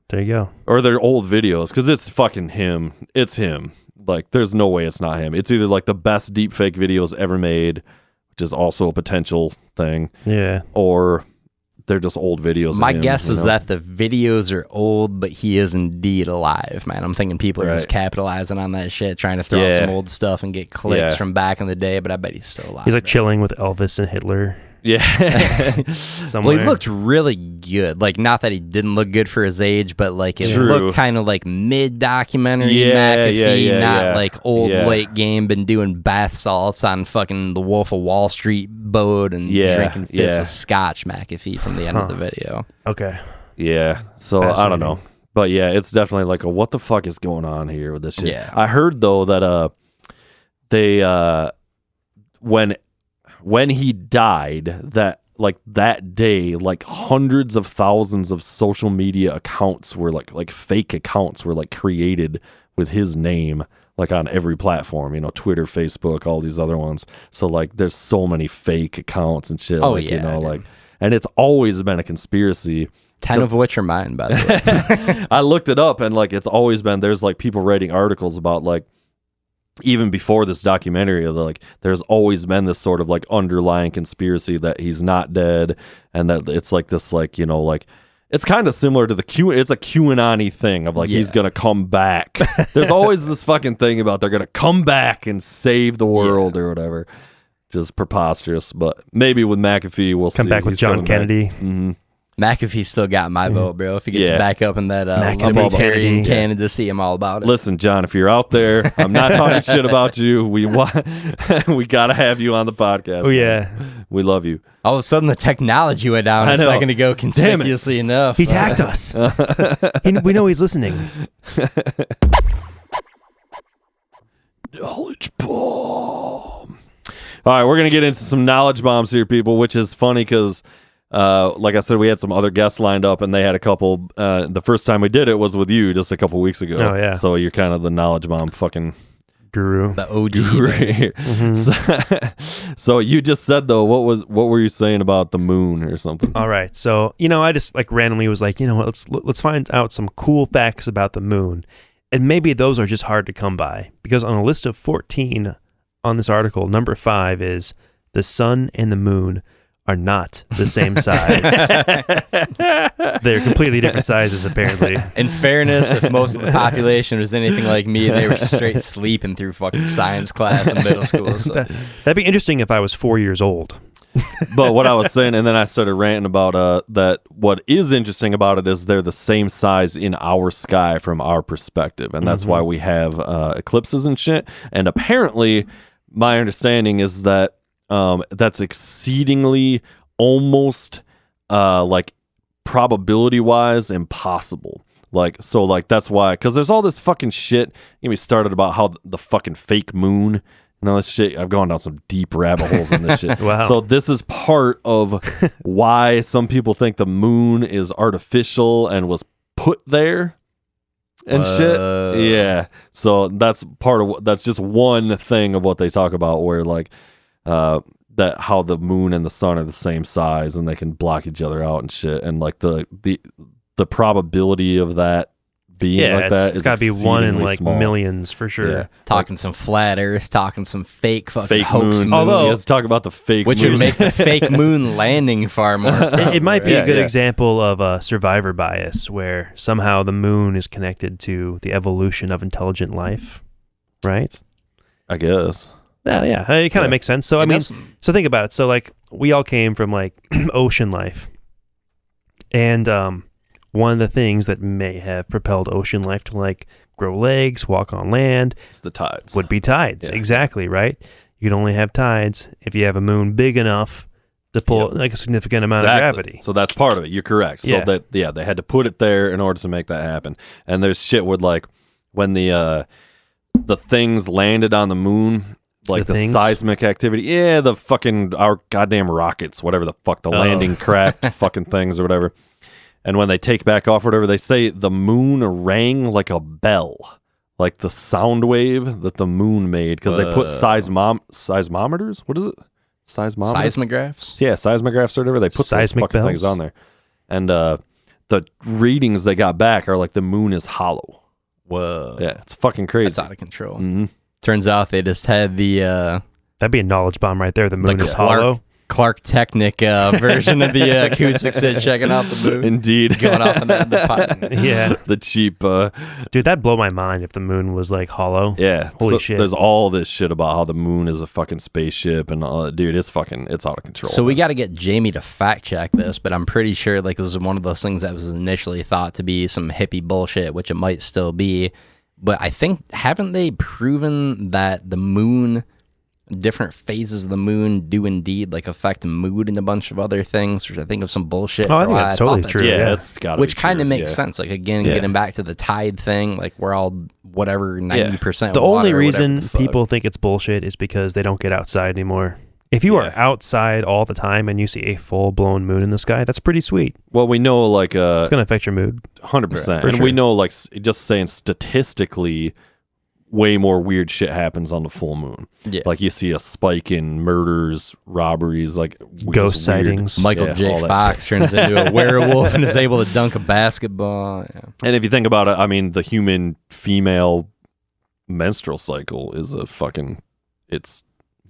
There you go. Or they're old videos, because it's fucking him. It's him. There's no way it's not him. It's either the best deepfake videos ever made, which is also a potential thing. Yeah. Or they're just old videos. My guess is that the videos are old, but he is indeed alive, man. I'm thinking people are just capitalizing on that shit, trying to throw out some old stuff and get clicks from back in the day, but I bet he's still alive. He's chilling with Elvis and Hitler. Yeah. Well, he looked really good. Not that he didn't look good for his age, but it looked kind of mid-documentary McAfee, not old late game, been doing bath salts on fucking the Wolf of Wall Street boat and drinking fits of scotch McAfee from the end of the video. Okay. Yeah. So I don't know. But yeah, it's definitely like a what the fuck is going on here with this shit. Yeah. I heard though that they when he died, that day, like hundreds of thousands of social media accounts were like fake accounts were like created with his name, like on every platform, Twitter, Facebook, all these other ones. So like there's so many fake accounts and shit. Oh, like, yeah, like, and it's always been a conspiracy. 10 of which are mine, by the way. I looked it up, and like it's always been, there's like people writing articles about like, even before this documentary, like there's always been this sort of like underlying conspiracy that he's not dead, and that it's like this, like, like it's kind of similar to it's a QAnon-y thing of like he's gonna come back. There's always this fucking thing about they're gonna come back and save the world or whatever. Just preposterous, but maybe with McAfee we'll come see. back with John Kennedy. Mm-hmm. McAfee still got my vote, bro. If he gets back up in that libertarian candidacy, I'm all about it. Listen, John, if you're out there, I'm not talking shit about you. We gotta have you on the podcast. Oh yeah, we love you. All of a sudden, the technology went down a second ago, conspicuously enough. He's hacked us. We know he's listening. Knowledge bomb. All right, we're gonna get into some knowledge bombs here, people, which is funny because. Like I said, we had some other guests lined up, and they had a couple. The first time we did it was with you just a couple weeks ago. Oh yeah. So you're kind of the knowledge bomb fucking guru, the OG guru here. Mm-hmm. So you just said though, what were you saying about the moon or something? All right. So I just like randomly was like, let's find out some cool facts about the moon, and maybe those are just hard to come by because on a list of 14 on this article, number 5 is the sun and the moon are not the same size. They're completely different sizes, apparently. In fairness, if most of the population was anything like me, they were straight sleeping through fucking science class in middle school. So. That'd be interesting if I was 4 years old. But what I was saying, and then I started ranting about that what is interesting about it is they're the same size in our sky from our perspective. And that's why we have eclipses and shit. And apparently, my understanding is that that's exceedingly almost like probability wise impossible. Like, so like that's why, because there's all this fucking shit. We started about how the fucking fake moon, this shit. I've gone down some deep rabbit holes in this shit. Wow. So this is part of why some people think the moon is artificial and was put there and shit. Yeah. So that's that's just one thing of what they talk about where like, that how the moon and the sun are the same size and they can block each other out and shit, and like the probability of that being like that it's got to be one in like small. Millions for sure. Yeah. Talking some flat Earth, talking some fake fucking hoax moon. Although let's talk about the fake which moon. would make the fake moon landing far more. It might be a good example of survivor bias, where somehow the moon is connected to the evolution of intelligent life, right? I guess. Yeah, it kind of makes sense. So so think about it. So like we all came from like ocean life, and one of the things that may have propelled ocean life to like grow legs, walk on land, it's the tides. Would be tides, exactly, right? You can only have tides if you have a moon big enough to pull like a significant amount of gravity. So that's part of it. You're correct. So they had to put it there in order to make that happen. And there's shit with like when the things landed on the moon. Like the seismic activity. Yeah, our goddamn rockets, whatever the fuck, the landing craft fucking things or whatever. And when they take back off or whatever, they say the moon rang like a bell. Like the sound wave that the moon made. Because they put seismometers? What is it? Seismographs? Yeah, seismographs or whatever. They put seismic those fucking bells things on there. And the readings they got back are like the moon is hollow. Whoa. Yeah, it's fucking crazy. That's out of control. Mm-hmm. Turns out they just had the that'd be a knowledge bomb right there. The moon is hollow. Clark Technic version of the acoustic set, checking out the moon. Indeed, going off in the pot. Yeah, the cheap. Dude, that'd blow my mind if the moon was like hollow. Yeah, holy shit. There's all this shit about how the moon is a fucking spaceship, and dude, it's out of control. So we got to get Jamie to fact check this, but I'm pretty sure like this is one of those things that was initially thought to be some hippie bullshit, which it might still be. But I think, haven't they proven that the moon different phases of the moon do indeed like affect mood and a bunch of other things, which I think of some bullshit. Oh, I think that's totally true. Yeah, it's got which kind of makes sense. Like again, getting back to the tide thing, like we're all whatever 90%. The only reason people think it's bullshit is because they don't get outside anymore. If you are outside all the time and you see a full-blown moon in the sky, that's pretty sweet. Well, we know like it's gonna affect your mood 100%, and we know like just saying statistically, way more weird shit happens on the full moon. Yeah, like you see a spike in murders, robberies, like ghost sightings. Michael J. Fox turns into a werewolf and is able to dunk a basketball. Yeah. And if you think about it, I mean, the human female menstrual cycle is it's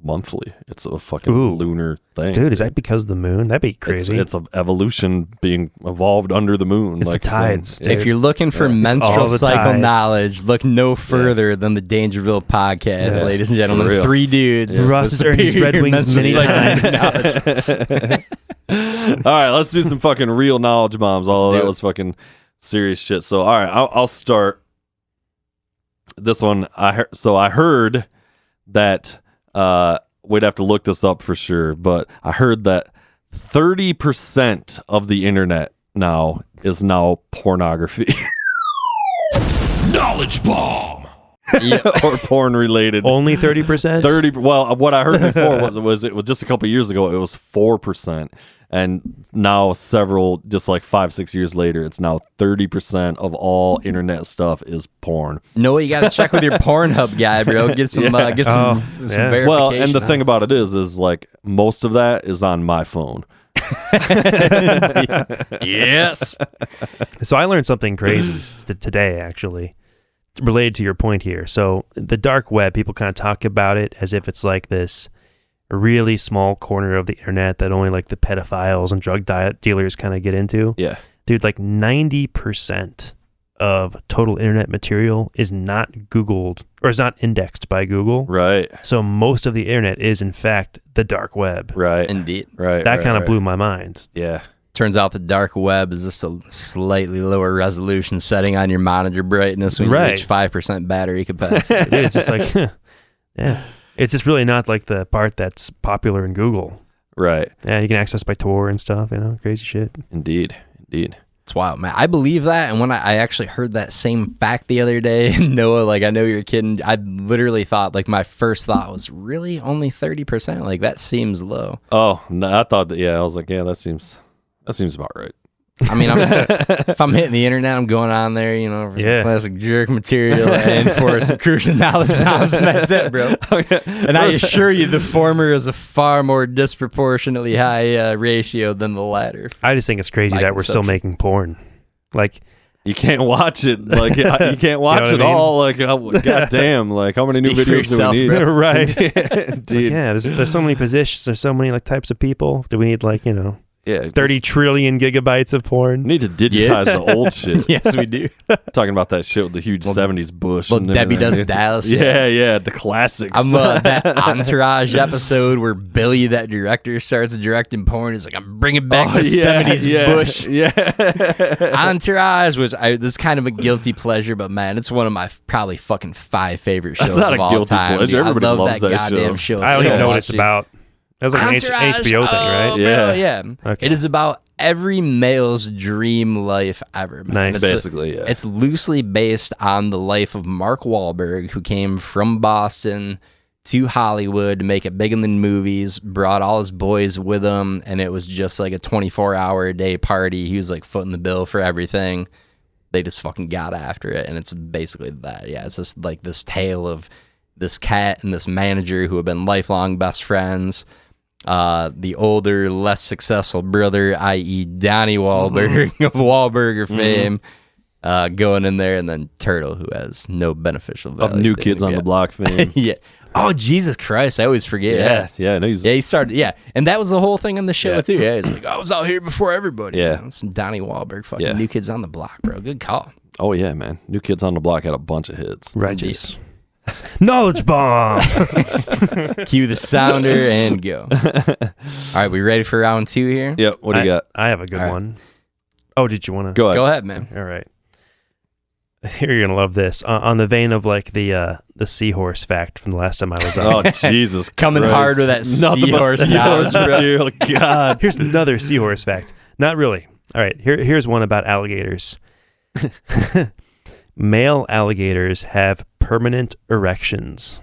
monthly. It's a fucking lunar thing. Dude, is that because of the moon? That'd be crazy. It's of evolution being evolved under the moon. It's like the tides. If you're looking for menstrual cycle knowledge, look no further than the Dangerville podcast, ladies and gentlemen. 3 dudes. Russ has earned his Red Wings many times. All right, let's do some fucking real knowledge bombs. All of that was fucking serious shit. So, all right, I'll start. This one, I heard that we'd have to look this up for sure, but I heard that 30% of the internet now is now pornography. Knowledge bomb. Or porn related. Only 30%? 30. Well, what I heard before was it was just a couple years ago, it was 4%. And now just like 5-6 years later, it's now 30% of all internet stuff is porn. No, you got to check with your Pornhub guy, bro. Get some verification. Well, and the thing about it is like most of that is on my phone. Yes. So I learned something crazy today, actually, related to your point here. So the dark web, people kind of talk about it as if it's like this really small corner of the internet that only like the pedophiles and drug dealers kind of get into. Yeah. Dude, like 90% of total internet material is not Googled or is not indexed by Google. Right. So most of the internet is in fact the dark web. Right. Indeed. Right. That kind of blew my mind. Yeah. Turns out the dark web is just a slightly lower resolution setting on your monitor brightness when you reach 5% battery capacity. Dude, it's just like, yeah. It's just really not like the part that's popular in Google. Right. Yeah, you can access by Tor and stuff, crazy shit. Indeed. It's wild, man. I believe that, and when I actually heard that same fact the other day, Noah, like, I know you're kidding, I literally thought, like, my first thought was, really? Only 30%? Like, that seems low. Oh, no, I thought that, I was like, yeah, that seems about right. I mean, if I'm hitting the internet, I'm going on there, for some classic jerk material and for some crucial knowledge bombs, and that's it, bro. Okay. And I assure you, the former is a far more disproportionately high ratio than the latter. I just think it's crazy that we're still making porn. Like, you can't watch it. Like, you can't watch it all. Like, goddamn. Like, how many new videos do we need? Bro. Right. Dude. Like, there's so many positions. There's so many like types of people. Do we need 30 trillion gigabytes of porn? We need to digitize the old shit. Yes, we do. Talking about that shit with the huge 70s bush. Well, Debbie Does Dallas. Yeah, the classics. That Entourage episode where Billy, that director, starts directing porn. He's like, I'm bringing back the 70s bush. Yeah. Entourage, which this is kind of a guilty pleasure, but man, it's one of my probably fucking 5 favorite shows of all time. That's not a guilty pleasure. Everybody I love loves that goddamn show. I don't even know what it's about. That was like an HBO thing, right? Yeah. Okay. It is about every male's dream life ever. Man. Nice. Basically, yeah. It's loosely based on the life of Mark Wahlberg, who came from Boston to Hollywood to make it big in the movies, brought all his boys with him, and it was just like a 24-hour-a-day party. He was like footing the bill for everything. They just fucking got after it, and it's basically that. Yeah, it's just like this tale of this cat and this manager who have been lifelong best friends. The older, less successful brother, i.e. Donnie Wahlberg of Wahlburger fame, going in there, and then Turtle, who has no beneficial value. Of New Kids on the Block fame. Yeah. Oh, Jesus Christ, I always forget. Yeah. No, he started, and that was the whole thing on the show, too. Yeah, he's like, I was out here before everybody. Yeah. Man. Some Donnie Wahlberg, fucking New Kids on the Block, bro. Good call. Oh, yeah, man. New Kids on the Block had a bunch of hits. Righteous. Knowledge bomb. Cue the sounder and go. All right, we ready for round 2 here? Yep. What do you got? I have a good one. Oh, did you want to? Go ahead. Go ahead, man. All right. You're gonna love this. On the vein of like the seahorse fact from the last time I was on. Oh Jesus! Coming Christ. hard with that seahorse knowledge, bro. material. God. Here's another seahorse fact. Not really. All right. Here's one about alligators. Male alligators have permanent erections.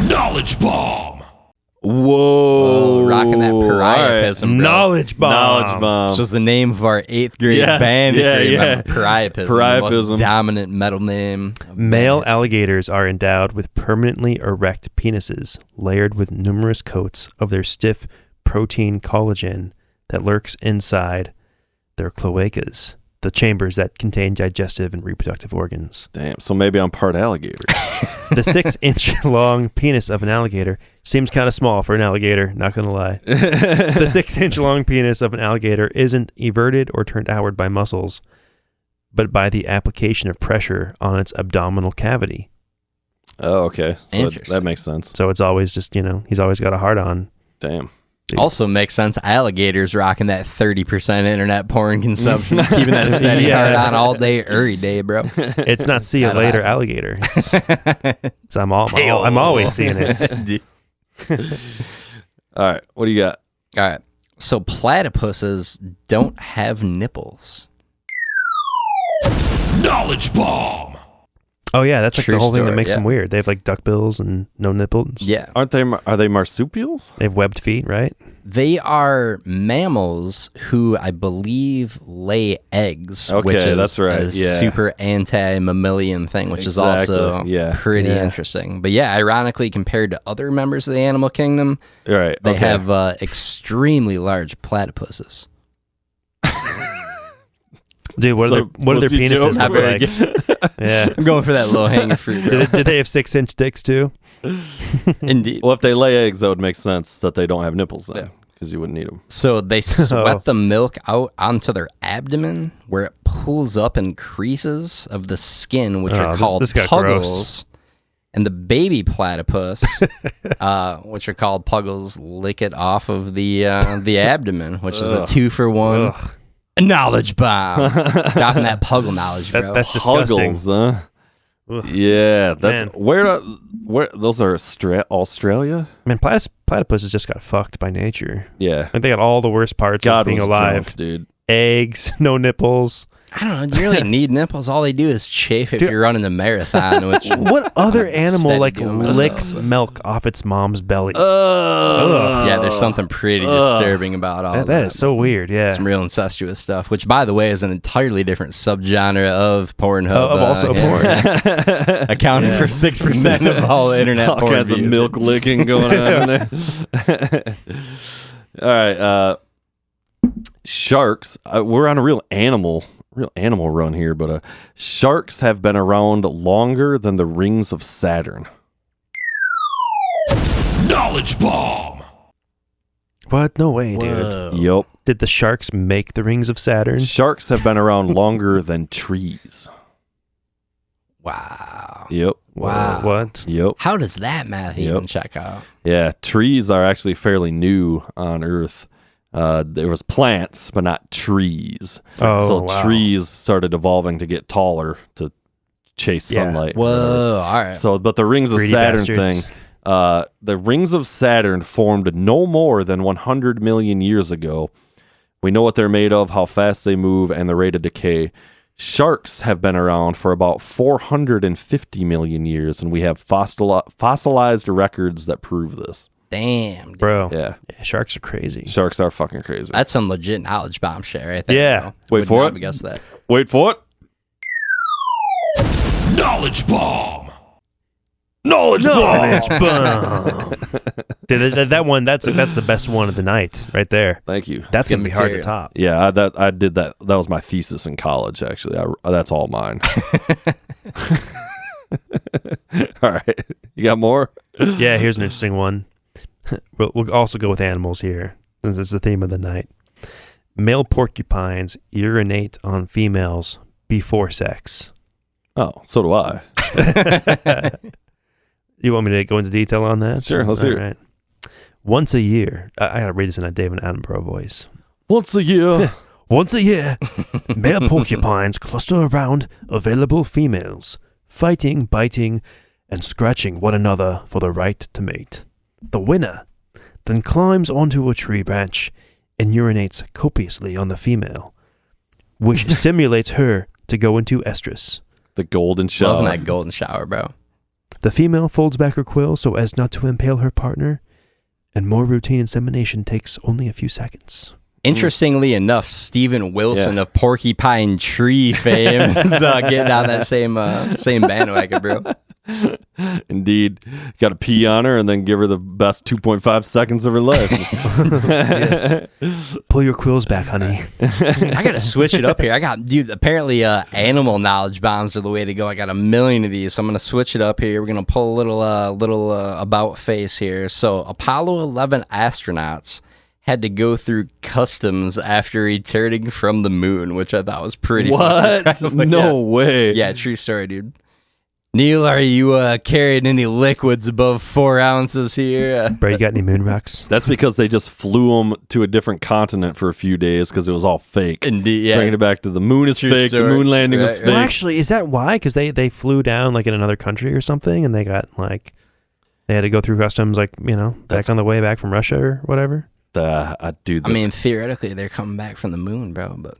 Knowledge bomb. Whoa! Rocking that priapism, bro. Knowledge bomb. Knowledge bomb. Which was the name of our 8th grade Yes, band. yeah, if you yeah. remember. Priapism. Priapism. The most dominant metal name. of Male bands. alligators are endowed with permanently erect penises, layered with numerous coats of their stiff protein collagen that lurks inside their cloacas, the chambers that contain digestive and reproductive organs. Damn. So maybe I'm part alligator. The 6-inch long penis of an alligator seems kind of small for an alligator, not going to lie. The 6-inch long penis of an alligator isn't everted or turned outward by muscles, but by the application of pressure on its abdominal cavity. Oh, okay. So Interesting. that makes sense. So it's always just, he's always got a hard on. Damn. Also makes sense. Alligators rocking that 30% internet porn consumption, keeping that steady hard on all day, every day, bro. It's not see you later alligator. It's I'm always seeing it. All right. What do you got? All right. So platypuses don't have nipples. Knowledge bomb. Oh yeah, that's like True the whole thing that story, makes them yeah. weird. They have like duckbills and no nipples. Yeah. Are they marsupials? They have webbed feet, right? They are mammals who I believe lay eggs, Okay, which is that's right, a yeah. super anti-mammalian thing, which is Exactly, also yeah. pretty Yeah. interesting. But yeah, ironically, compared to other members of the animal kingdom, Right. they okay. have extremely large platypuses. Dude, what are their pussy penises joke. Not look very like? Yeah. I'm going for that low hanging fruit, bro. Do they have 6-inch dicks too? Indeed. Well, if they lay eggs, that would make sense that they don't have nipples then, Yeah. because you wouldn't need them. So they sweat the milk out onto their abdomen, where it pulls up in creases of the skin, which are called this got puggles. gross. And the baby platypus, which are called puggles, lick it off of the abdomen, which is a 2-for-1 Ugh. knowledge bomb. Dropping that puggle knowledge, bro. That's disgusting. Puggles, huh? Ugh. Yeah, that's Man. where those are Australia. Man, platypuses just got fucked by nature. Yeah, Like they got all the worst parts God of being was alive. drunk, dude. Eggs, no nipples. I don't know. Do you really need nipples? All they do is chafe if Dude. you're running a marathon. Which What other animal Steady like doing myself, licks but- milk off its mom's belly? yeah, there's something pretty disturbing about all that is so weird. Yeah. Some real incestuous stuff, which, by the way, is an entirely different subgenre of Pornhub. Of also porn. Accounting for 6% of all internet All porn kinds of views. milk licking going on in there. All right, sharks. We're on a real animal run here, but sharks have been around longer than the rings of Saturn. Knowledge bomb. What? No way, dude. Whoa. Yep. Did the sharks make the rings of Saturn? Sharks have been around longer than trees. Wow. Yep. Wow. What? Yep. How does that math Yep. even check out? Yeah, trees are actually fairly new on Earth. There was plants, but not trees. Oh, So wow. trees started evolving to get taller to chase Yeah. sunlight. Whoa. All right. So, but the rings of Greedy Saturn bastards. thing, the rings of Saturn formed no more than 100 million years ago. We know what they're made of, how fast they move, and the rate of decay. Sharks have been around for about 450 million years, and we have fossilized records that prove this. Damn. Dude. Bro. Yeah, Sharks are crazy. sharks are fucking crazy. That's some legit knowledge bomb shit right there. Yeah. bro. Wait Would for not it. have guessed that. Wait for it. Knowledge bomb. Knowledge Knowledge bomb. Dude, that one, that's the best one of the night right there. Thank you. That's good going to be hard to material. top. Yeah, I did that. That was my thesis in college, actually. That's all mine. All right. You got more? Yeah, here's an interesting one. We'll also go with animals here, since it's the theme of the night. Male porcupines urinate on females before sex. Oh, so do I. You want me to go into detail on that? Sure, let's hear it. it. Once a year, I got to read this in a David Attenborough voice. Once a year. Once a year, male porcupines cluster around available females, fighting, biting, and scratching one another for the right to mate. The winner then climbs onto a tree branch and urinates copiously on the female, which stimulates her to go into estrus. The golden shower. Loving that golden shower, bro. The female folds back her quill so as not to impale her partner, and more routine insemination takes only a few seconds. Interestingly enough, Steven Wilson of Porcupine Tree fame is getting on that same bandwagon, bro. Indeed. Got to pee on her and then give her the best 2.5 seconds of her life. Yes. Pull your quills back, honey. I got to switch it up here. Apparently animal knowledge bombs are the way to go. I got a million of these, so I'm going to switch it up here. We're going to pull a little about face here. So Apollo 11 astronauts had to go through customs after returning from the moon, which I thought was pretty What? No way. Yeah, true story, dude. Neil, are you carrying any liquids above 4 ounces here? Bro, you got any moon rocks? That's because they just flew them to a different continent for a few days because it was all fake. Indeed, yeah. Bringing it back to the moon is True fake. story. The moon landing was Right, fake. Well, actually, is that why? Because they flew down like in another country or something, and they got like they had to go through customs, like back on the way back from Russia or whatever. Dude, I mean, theoretically, they're coming back from the moon, bro, but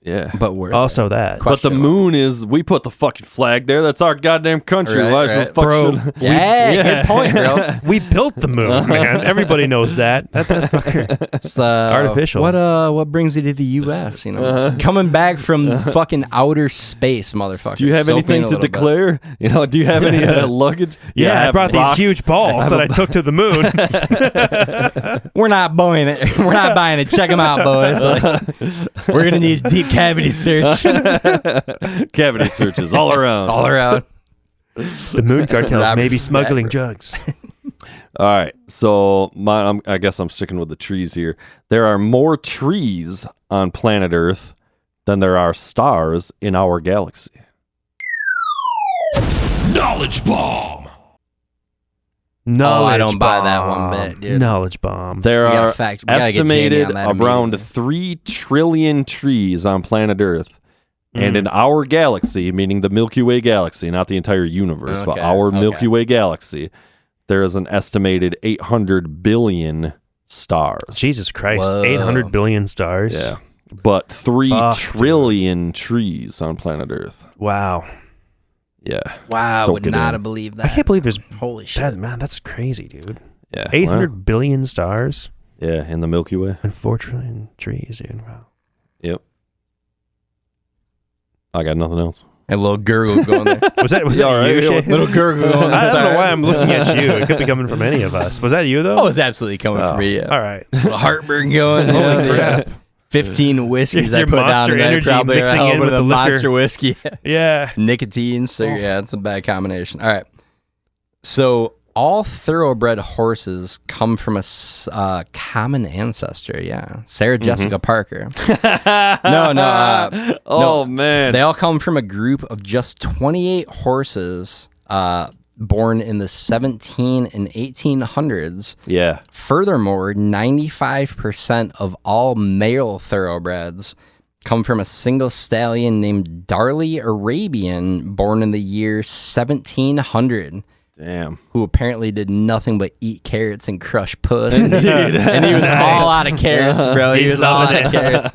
yeah. but we're Also that. But the moon is, we put the fucking flag there. That's our goddamn country. Right, Why should right. the fuck Bro, should- good point, bro. We built the moon, man. Everybody knows that. That fucker. It's, Artificial. What brings you to the U.S.? It's coming back from fucking outer space, motherfucker. Do you have anything to declare? Do you have any luggage? Yeah, I have brought rocks. these huge balls that I took to the moon. We're not buying it. We're not buying it. Check them out, boys. We're gonna need a deep cavity search Cavity searches all around. all around. The moon cartels Robert may be smuggling Stafford. drugs. All right. So I guess I'm sticking with the trees here. There are more trees on planet Earth than there are stars in our galaxy. Knowledge bomb. Knowledge I don't buy that bomb. one bit, dude. Knowledge bomb. There We gotta are we gotta get Jamie estimated on that around immediately. 3 trillion trees on planet Earth. And in our galaxy, meaning the Milky Way galaxy, not the entire universe, but Okay, our Milky okay. Way galaxy, there is an estimated 800 billion stars. Jesus Christ. Whoa. 800 billion stars. Yeah. But 3 Fuck, trillion trees on planet Earth. Wow. Yeah. Wow, Soak would it not in. have believed I that. can't believe there's Holy shit. that, man. That's crazy, dude. Yeah. 800 billion stars Well, yeah, in the Milky Way. and 4 trillion trees, dude. Wow. Yep. I got nothing else. A little gurgle going there. Was that Yeah, all right. you, Yeah, Shay? Little gurgle going there. I don't know Sorry. why I'm looking at you. It could be coming from any of us. Was that you, though? Oh, it's absolutely coming from me. Yeah. All right. Little heartburn going. Holy Yeah. crap. 15 whiskeys It's I your put down Monster today, Energy probably mixing a in little bit with of the liquor. monster whiskey. Yeah. Nicotine, so yeah, it's a bad combination. All right. So all thoroughbred horses come from a common ancestor. Yeah, Sarah Jessica Parker. No. Oh, man. They all come from a group of just 28 horses born in the 17 and 1800s. Yeah. Furthermore, 95% of all male thoroughbreds come from a single stallion named Darley Arabian, born in the year 1700. Damn. Who apparently did nothing but eat carrots and crush puss. And he was all out of carrots, bro. He He's was all loving out of it. carrots.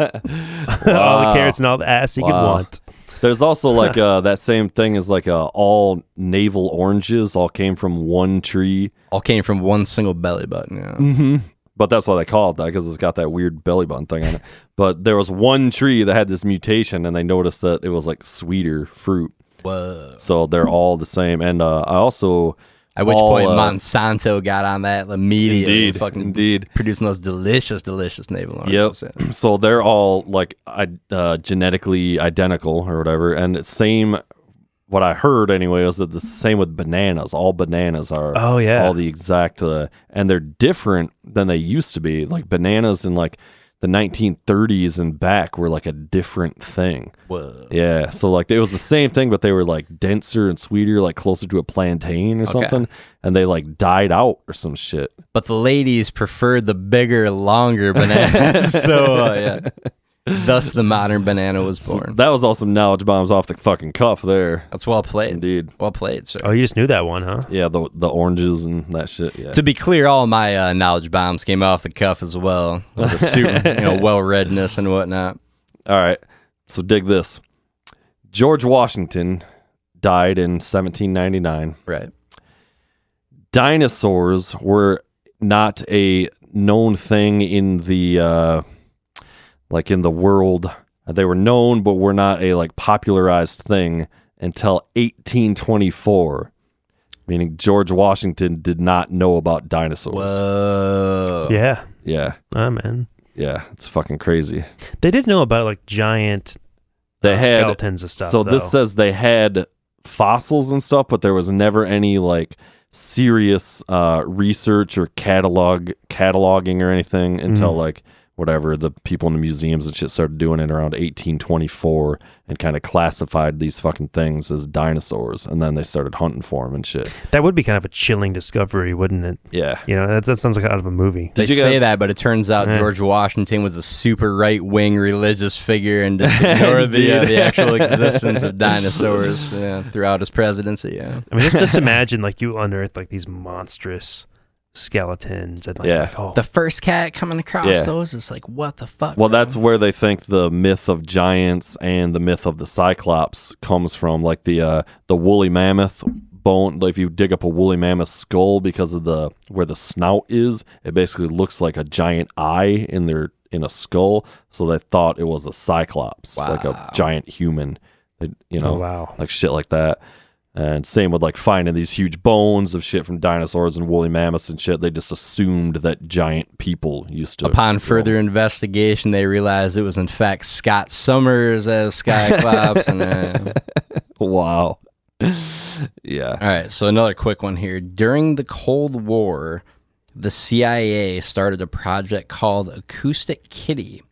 All the carrots and all the ass you could want. There's also like that same thing as like all navel oranges all came from one tree. All came from one single belly button. Yeah. But that's why they call it that, because it's got that weird belly button thing on it. But there was one tree that had this mutation, and they noticed that it was like sweeter fruit. Whoa. So they're all the same. And I also... At which all, point Monsanto got on that immediately. Indeed. Producing those delicious navel oranges. Yep. Yeah. So they're all like genetically identical or whatever. And it's same, what I heard anyway, was that the same with bananas. All bananas are Oh, yeah. all the exact, and they're different than they used to be. Like bananas in like the 1930s and back were like a different thing. Whoa. Yeah, so like it was the same thing, but they were like denser and sweeter, like closer to a plantain or something, and they like died out or some shit. But the ladies preferred the bigger, longer bananas. So, yeah. Thus, the modern banana was born. That was also knowledge bombs off the fucking cuff there. That's well played. Indeed. Well played, sir. Oh, you just knew that one, huh? Yeah, the oranges and that shit. Yeah. To be clear, all my knowledge bombs came off the cuff as well, with a super, well-readness and whatnot. All right, so dig this. George Washington died in 1799. Right. Dinosaurs were not a known thing in the in the world. They were known, but were not a popularized thing until 1824. Meaning George Washington did not know about dinosaurs. Whoa. Yeah. Yeah. Oh, man. Yeah, it's fucking crazy. They did know about giant They had skeletons and stuff. So though. this says they had fossils and stuff, but there was never any serious research or cataloging or anything until whatever the people in the museums and shit started doing it around 1824 and kind of classified these fucking things as dinosaurs, and then they started hunting for them and shit. That would be kind of a chilling discovery, wouldn't it? Yeah. That sounds like out of a movie. They Did you say guys- that, but it turns out George Washington was a super right-wing religious figure and just ignored the actual existence of dinosaurs throughout his presidency. Yeah. I mean, just imagine you unearth these monstrous skeletons and The first cat coming across those is what the fuck? Well, bro? that's where they think the myth of giants and the myth of the Cyclops comes from, the woolly mammoth bone. If you dig up a woolly mammoth skull, because of where the snout is, it basically looks like a giant eye in a skull. So they thought it was a Cyclops, like a giant human. Shit like that. And same with finding these huge bones of shit from dinosaurs and woolly mammoths and shit. They just assumed that giant people used to. Upon further investigation, they realized it was in fact Scott Summers as Cyclops. Wow. Yeah. All right, so another quick one here. During the Cold War, the CIA started a project called Acoustic Kitty,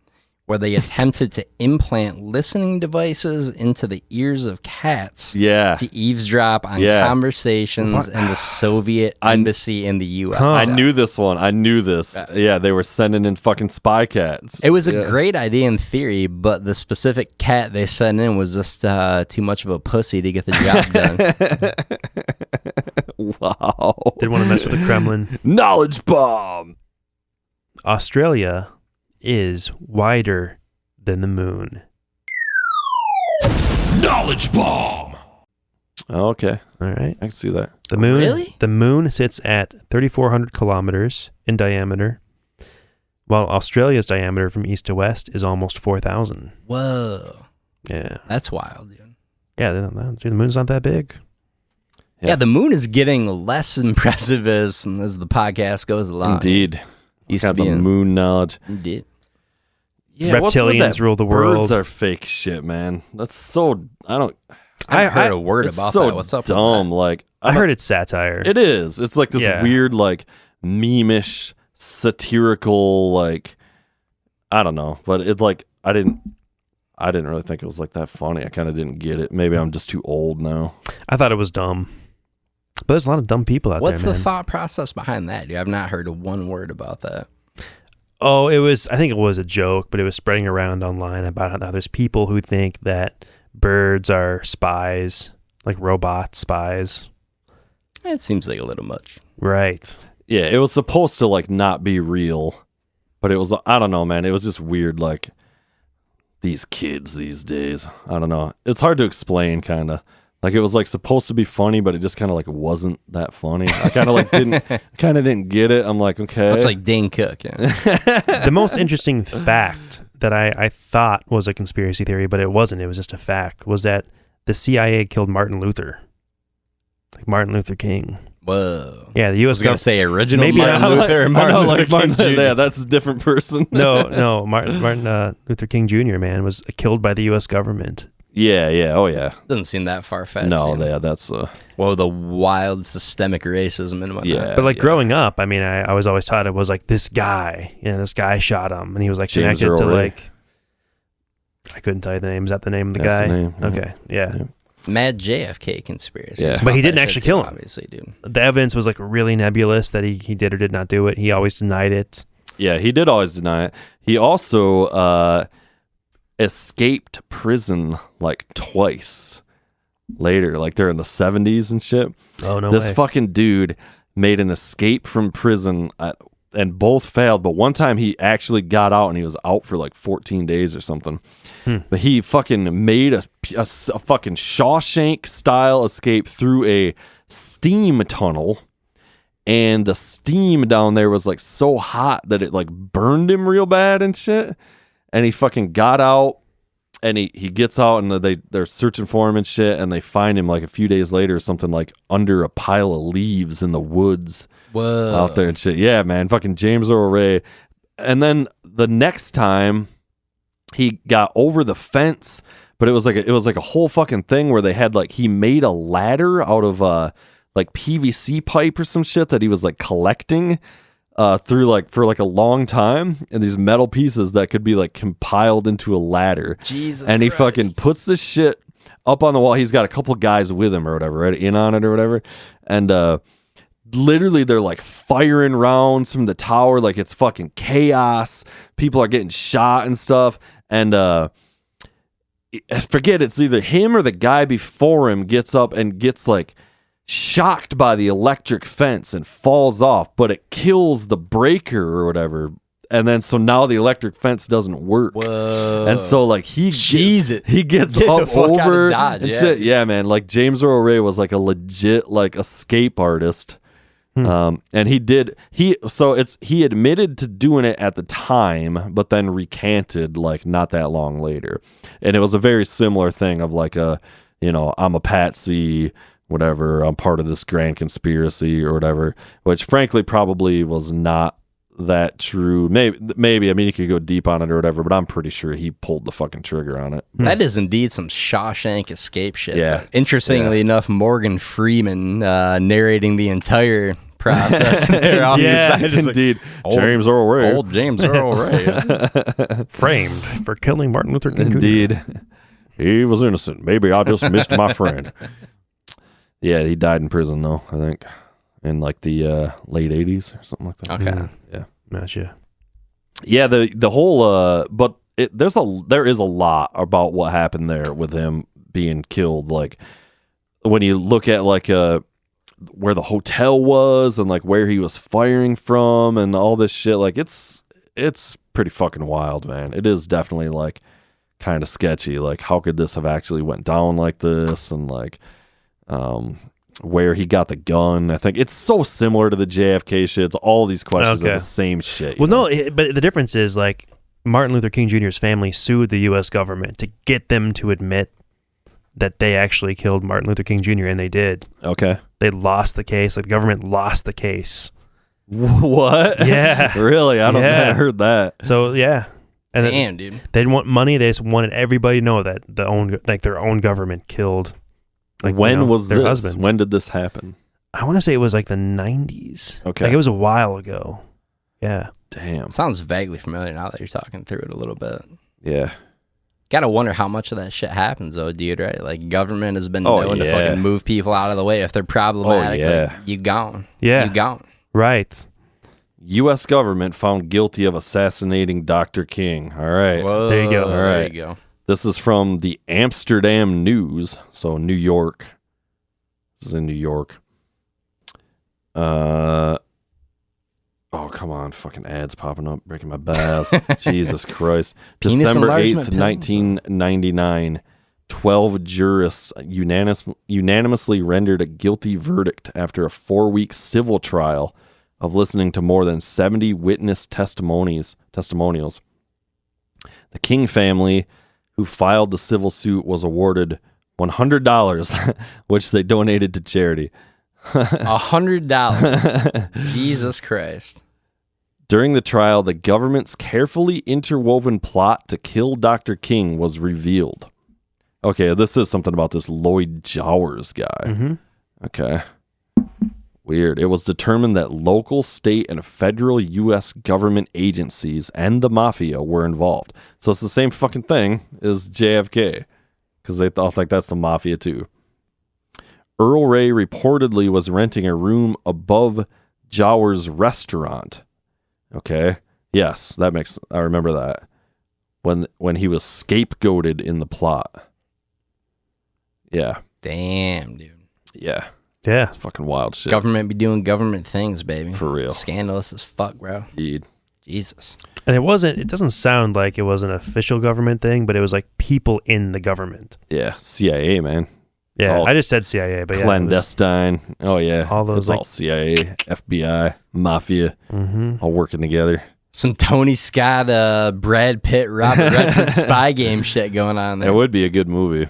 where they attempted to implant listening devices into the ears of cats to eavesdrop on conversations in the Soviet embassy in the U.S. I knew this one. I knew this. Yeah, they were sending in fucking spy cats. It was a great idea in theory, but the specific cat they sent in was just too much of a pussy to get the job done. Wow. Didn't want to mess with the Kremlin. Knowledge bomb. Australia is wider than the moon. Knowledge bomb. Okay. All right. I can see that. The moon. Really? The moon sits at 3,400 kilometers in diameter, while Australia's diameter from east to west is almost 4,000. Whoa. Yeah. That's wild, dude. Yeah. The moon's not that big. Yeah, the moon is getting less impressive as the podcast goes along. Indeed. Used Got to be some moon knowledge. Indeed. Yeah, what's with Reptilians that? rule the Birds world. are fake shit, man. That's so. I heard a word It's about so that. What's up dumb. with that? I heard it's satire. It is. It's this weird, meme-ish, satirical, I don't know. But it's I didn't really think it was that funny. I kind of didn't get it. Maybe I'm just too old now. I thought it was dumb. But there's a lot of dumb people out What's there, man. the thought process behind that, dude? I've not heard one word about that. Oh, I think it was a joke, but it was spreading around online about how there's people who think that birds are spies, robot spies. It seems like a little much. Right. Yeah, it was supposed to not be real, but it was, I don't know, man. It was just weird, these kids these days. I don't know. It's hard to explain, kind of. It was supposed to be funny, but it just kind of wasn't that funny. I kind of didn't get it. I'm okay. It's like Dane Cook. Yeah. The most interesting fact that I thought was a conspiracy theory, but it wasn't. It was just a fact. Was that the CIA killed Martin Luther, Martin Luther King. Whoa. Yeah, the U.S. I was gonna say original Maybe Martin not. Luther and Martin Luther King Jr. Yeah, that's a different person. No, Martin Luther King Jr. man was killed by the U.S. government. Yeah, oh yeah. Doesn't seem that far-fetched. No, you know? that's Well, the wild systemic racism and whatnot. Yeah. But growing up, I mean, I was always taught it was this guy, this guy shot him, and he was James connected Earl to Ray. I couldn't tell you the name. Is that the name of the That's guy? the name, yeah. Okay, yeah. Mad JFK conspiracy. Yeah. But he didn't That actually shit kill too, him. Obviously, dude. The evidence was really nebulous that he did or did not do it. He always denied it. Yeah, he did always deny it. He also escaped prison like twice later, like they're in the 70s and shit. Oh, no This way. fucking dude made an escape from prison and both failed, but one time he actually got out and he was out for like 14 days or something. But he fucking made a fucking Shawshank style escape through a steam tunnel, and the steam down there was like so hot that it like burned him real bad and shit. And he fucking got out, and he gets out, and they're searching for him and shit, and they find him like a few days later or something, like under a pile of leaves in the woods. Whoa. Out there and shit. Yeah, man, fucking James Earl Ray. And then the next time he got over the fence, but it was like a whole fucking thing where they had like, he made a ladder out of like PVC pipe or some shit that he was like collecting through like for like a long time, and these metal pieces that could be like compiled into a ladder. Jesus and he Christ. fucking puts this shit up on the wall. He's got a couple guys with him or whatever, right, in on it or whatever, and literally they're like firing rounds from the tower, like it's fucking chaos. People are getting shot and stuff, and I forget, it's either him or the guy before him gets up and gets like shocked by the electric fence and falls off, but it kills the breaker or whatever, and then so now the electric fence doesn't work. Whoa. And so like he gets Get the up fuck out of over Dodge, and yeah. shit. Yeah, man, like James Earl Ray was like a legit like escape artist. And he admitted to doing it at the time, but then recanted like not that long later. And it was a very similar thing of like I'm a patsy, whatever, I'm part of this grand conspiracy or whatever, which frankly probably was not that true. Maybe I mean, you could go deep on it or whatever, but I'm pretty sure he pulled the fucking trigger on it. That is indeed some Shawshank escape shit. Yeah. But interestingly enough, Morgan Freeman narrating the entire process there on Yeah, the side. Just like, Indeed. James Earl Ray. Old James Earl Ray. Framed for killing Martin Luther King Jr. Indeed. He was innocent. Maybe I just missed my friend. Yeah, he died in prison though, I think, in like the late 80s or something like that. Okay. Yeah. Gotcha. Yeah, the whole but there is a lot about what happened there with him being killed. Like when you look at like where the hotel was and like where he was firing from and all this shit, like it's pretty fucking wild, man. It is definitely like kind of sketchy. Like how could this have actually went down like this, and like where he got the gun. I think it's so similar to the JFK shit. It's all these questions are the same shit. Well, but the difference is like Martin Luther King Jr.'s family sued the U.S. government to get them to admit that they actually killed Martin Luther King Jr., and they did. Okay. They lost the case. Like the government lost the case. What? Yeah. Really? I heard that. So yeah. And Damn, dude. they didn't want money. They just wanted everybody to know that their own government killed. Like, when was their this? husbands. When did this happen? I want to say it was like the 90s. Okay. Like it was a while ago. Yeah. Damn. Sounds vaguely familiar now that you're talking through it a little bit. Yeah. Gotta wonder how much of that shit happens, though, dude, right? Like, government has been known to fucking move people out of the way if they're problematic. Like, you gone. Yeah. You gone. Right. U.S. government found guilty of assassinating Dr. King. All right. Whoa, There you go. There Alright. you go. This is from the Amsterdam News. So New York. This is in New York. Oh, come on. Fucking ads popping up, breaking my balls. Jesus Christ. Penis December enlargement 8th, pills. 1999. 12 jurists unanimously rendered a guilty verdict after a 4-week civil trial of listening to more than 70 witness testimonials. The King family, who filed the civil suit, was awarded $100, which they donated to charity. $100. Jesus Christ. During the trial, the government's carefully interwoven plot to kill Dr. King was revealed. Okay, this is something about this Lloyd Jowers guy. Mm-hmm. Okay. Weird. It was determined that local, state, and federal U.S. government agencies and the mafia were involved. So it's the same fucking thing as JFK, because they thought like that's the mafia too. Earl Ray reportedly was renting a room above Jowers' restaurant. Okay. Yes, I remember that. when he was scapegoated in the plot. Yeah. Damn, dude. Yeah. Yeah. It's fucking wild shit. Government be doing government things, baby. For real. Scandalous as fuck, bro. Indeed. Jesus. And it doesn't sound like it was an official government thing, but it was like people in the government. Yeah. CIA, man. Yeah. all I just said CIA, but yeah. Clandestine. Oh, yeah. all those, It's like- all CIA, FBI, Mafia, all working together. Some Tony Scott, Brad Pitt, Robert Redford spy game shit going on there. It would be a good movie.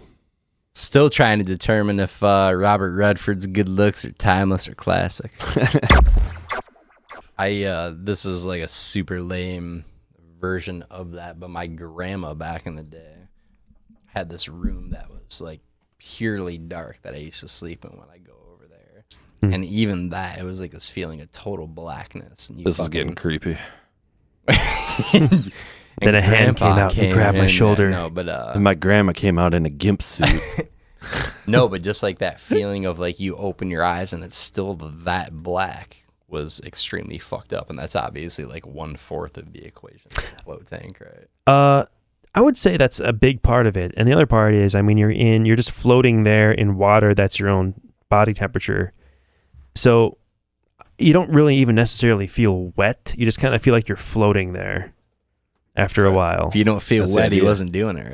Still trying to determine if Robert Redford's good looks are timeless or classic. This is like a super lame version of that, but my grandma back in the day had this room that was like purely dark that I used to sleep in when I go over there. And even that, it was like this feeling of total blackness. And This is getting creepy. Then a hand came out and grabbed my shoulder. No, but And my grandma came out in a gimp suit. no, but just like that feeling of like you open your eyes and it's still that black was extremely fucked up, and that's obviously like 1/4 of the equation of the float tank, right? I would say that's a big part of it. And the other part is, I mean, you're just floating there in water that's your own body temperature. So you don't really even necessarily feel wet. You just kind of feel like you're floating there after a while. If you don't feel That's the wet, he idea. wasn't doing it,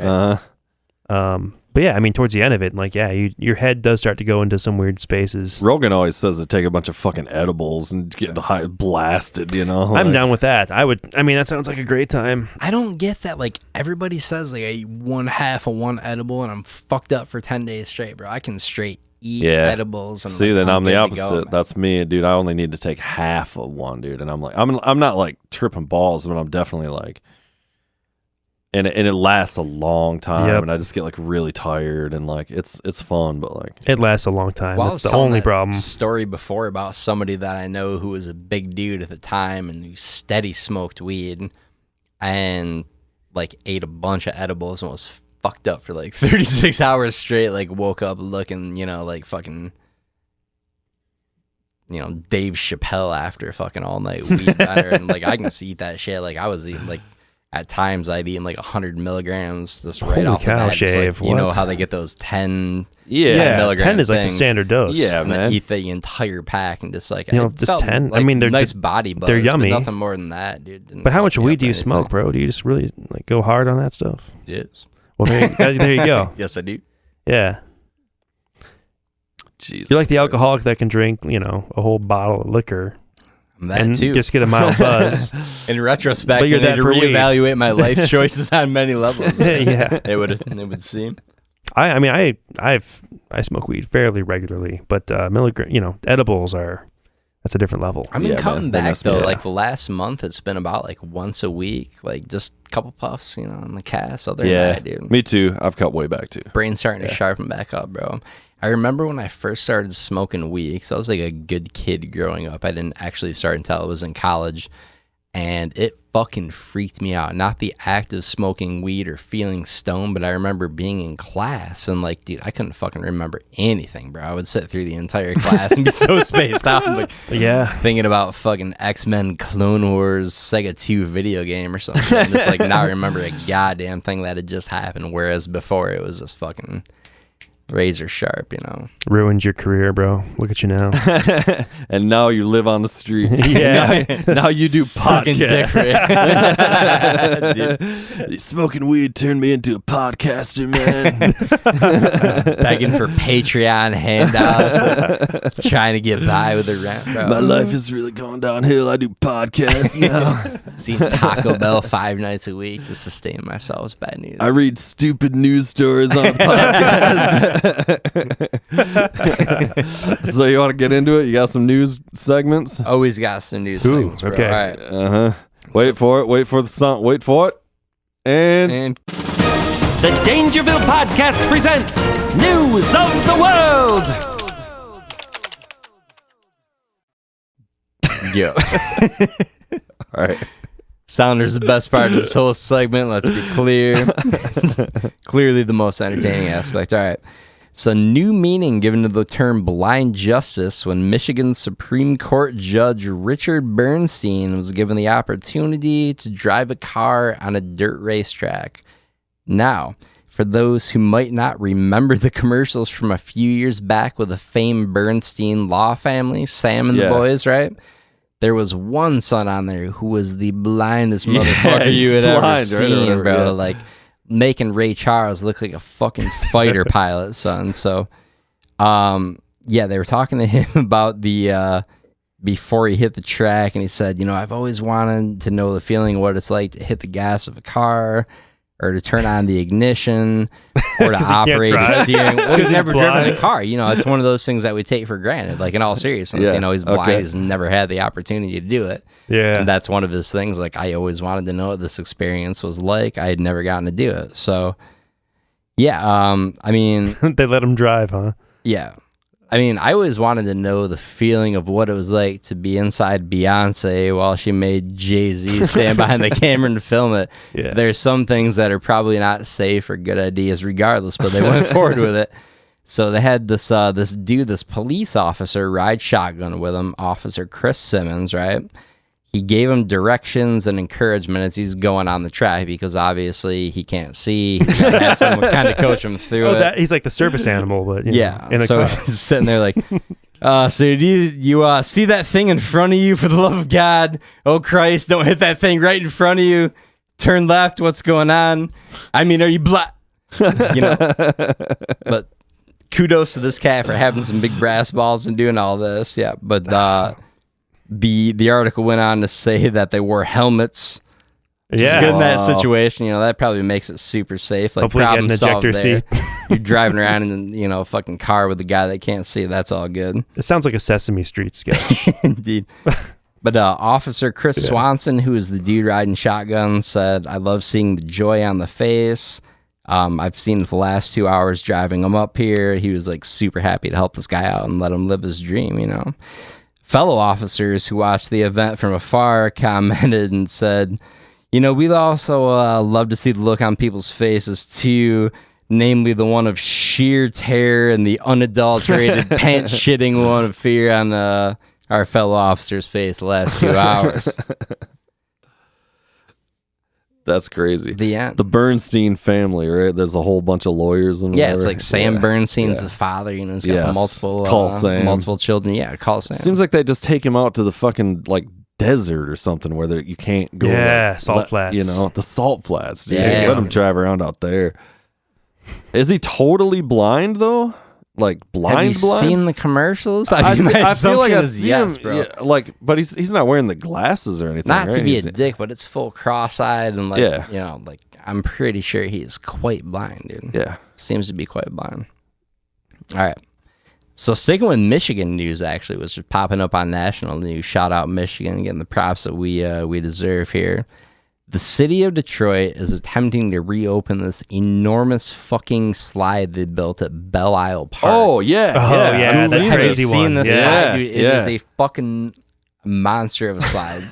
right? But yeah, I mean, towards the end of it, like, yeah, your head does start to go into some weird spaces. Rogan always says to take a bunch of fucking edibles and get the high blasted, you know? I'm Like, down with that. I mean, that sounds like a great time. I don't get that. Like, everybody says, like, I eat 1/2 of one edible and I'm fucked up for 10 days straight, bro. I can straight eat edibles. And See, like, then I'm the good to opposite. go, man. That's me, dude. I only need to take half of one, dude. And I'm like, I'm not like tripping balls, but I'm definitely like, and it lasts a long time, Yep. and I just get like really tired, and like it's fun, but like It lasts a long time. Well, I That's was the telling only that problem. story before about somebody that I know who was a big dude at the time and who steady smoked weed and like ate a bunch of edibles and was fucked up for like 36 hours straight. Like woke up looking, like fucking, Dave Chappelle after fucking all night weed better. And like I can see that shit. Like I was eating like. At times, I've eaten like 100 milligrams just right Holy off cow, the bat. Just, Shave, like, you know what? how they get those 10 Yeah, milligram 10 is like the things. standard dose. yeah, And then man. eat the entire pack and just like just felt 10. I like mean, they're nice body buzz, they're but yummy. nothing more than that, dude. Didn't But how fuck much me weed up do or you anything. smoke, bro? Do you just really like go hard on that stuff? Yes. Well, there you go. Yes, I do. Yeah. Jesus You're like the Christ. alcoholic that can drink, a whole bottle of liquor I'm that and too. just get a mild buzz. In retrospect, But I you're need that to for weed. reevaluate my life choices on many levels. Yeah. It would seem. I mean, I smoke weed fairly regularly, but edibles that's a different level. I've been Yeah, cutting man, they back mess me though. up. Like the last month, it's been about like once a week, like just a couple puffs, on the cast. Other than Yeah, that, dude. me too. I've cut way back too. Brain's starting to sharpen back up, bro. I remember when I first started smoking weed, because I was like a good kid growing up. I didn't actually start until I was in college, and it fucking freaked me out. Not the act of smoking weed or feeling stoned, but I remember being in class and like, dude, I couldn't fucking remember anything, bro. I would sit through the entire class and be so spaced out, like Yeah. thinking about fucking X-Men Clone Wars Sega 2 video game or something, and just like not remember a goddamn thing that had just happened, whereas before it was just fucking razor sharp, Ruined your career, bro. Look at you now. And now you live on the street. Yeah. now you do Sucking dick podcasts. for Dude, smoking weed turned me into a podcaster, man. begging for Patreon handouts, trying to get by with the rent, bro. My life is really going downhill. I do podcasts now. Eating Taco Bell 5 nights a week to sustain myself is bad news. I read stupid news stories on podcasts. So you want to get into it? You got some news segments? Always got some news Ooh, segments, bro. okay. All right. Uh-huh. Wait for it. Wait for the song. Wait for it. And The Dangerville Podcast presents News of the World. Yo. all right. Sounder's the best part of this whole segment. Let's be clear. Clearly the most entertaining aspect. All right. It's a new meaning given to the term blind justice when Michigan Supreme Court Judge Richard Bernstein was given the opportunity to drive a car on a dirt racetrack. Now, for those who might not remember the commercials from a few years back with the famed Bernstein law family, Sam and the boys, right? There was one son on there who was the blindest motherfucker you had ever seen, bro. Yeah. Like, making Ray Charles look like a fucking fighter pilot, son. So, they were talking to him about the before he hit the track, and he said, I've always wanted to know the feeling of what it's like to hit the gas of a car, or to turn on the ignition, or to operate a steering. Well, he's never driven a car. It's one of those things that we take for granted. Like, in all seriousness, he's blind. He's never had the opportunity to do it. Yeah. And that's one of his things. Like, I always wanted to know what this experience was like. I had never gotten to do it. So, yeah, they let him drive, huh? Yeah. I always wanted to know the feeling of what it was like to be inside Beyonce while she made Jay-Z stand behind the camera and film it. Yeah. There's some things that are probably not safe or good ideas regardless, but they went forward with it. So they had this police officer ride shotgun with him, Officer Chris Simmons, right? He gave him directions and encouragement as he's going on the track because obviously he can't see. He's got to have someone kind of coach him through it. He's like the service animal, but in a so car. He's sitting there like, so do you see that thing in front of you? For the love of God, oh Christ, don't hit that thing right in front of you. Turn left. What's going on? Are you black? But kudos to this cat for having some big brass balls and doing all this. Yeah, but. The article went on to say that they wore helmets. Just good in that situation. That probably makes it super safe. Like, hopefully problem get an solved ejector there. seat. You're driving around in a fucking car with a guy that can't see. That's all good. It sounds like a Sesame Street sketch. Indeed. But Officer Chris Swanson, who is the dude riding shotgun, said, "I love seeing the joy on the face. I've seen the last 2 hours driving him up here. He was like super happy to help this guy out and let him live his dream, Fellow officers who watched the event from afar commented and said, we'd also love to see the look on people's faces too, namely the one of sheer terror and the unadulterated pants-shitting one of fear on our fellow officer's face the last 2 hours. That's crazy. The end. The Bernstein family, right? There's a whole bunch of lawyers and it's like Sam Bernstein's the father. He's got multiple children. Yeah, call Sam. Seems like they just take him out to the fucking desert or something where you can't go. Yeah, salt flats. The salt flats. Dude. Yeah, let him drive around out there. Is he totally blind though? Like blind? Have you seen the commercials? I feel like I see him, bro. Yeah, but he's not wearing the glasses or anything. Not right? to be a dick, but it's full cross-eyed and I'm pretty sure he's quite blind, dude. Yeah, seems to be quite blind. All right, so sticking with Michigan news, actually, was just popping up on national news. Shout out Michigan, getting the props that we deserve here. The city of Detroit is attempting to reopen this enormous fucking slide they built at Belle Isle Park. Oh, yeah. That crazy one. Have you seen this slide, dude? It is a fucking monster of a slide.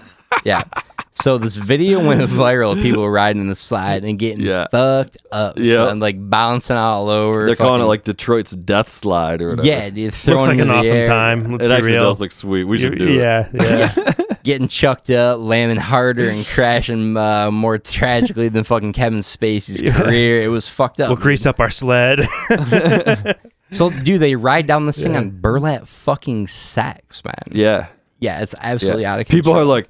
Yeah. So this video went viral of people riding the slide and getting fucked up. Yeah. Like bouncing all over. They're calling it like Detroit's death slide or whatever. Yeah, dude. Looks like an awesome time. Let's it be actually real. does look sweet. We should do it. Yeah. Getting chucked up, landing harder, and crashing more tragically than fucking Kevin Spacey's career. It was fucked up. We'll grease up our sled. So, dude, they ride down this thing on burlap fucking sacks, man. Yeah. Yeah, it's absolutely out of control. People are like,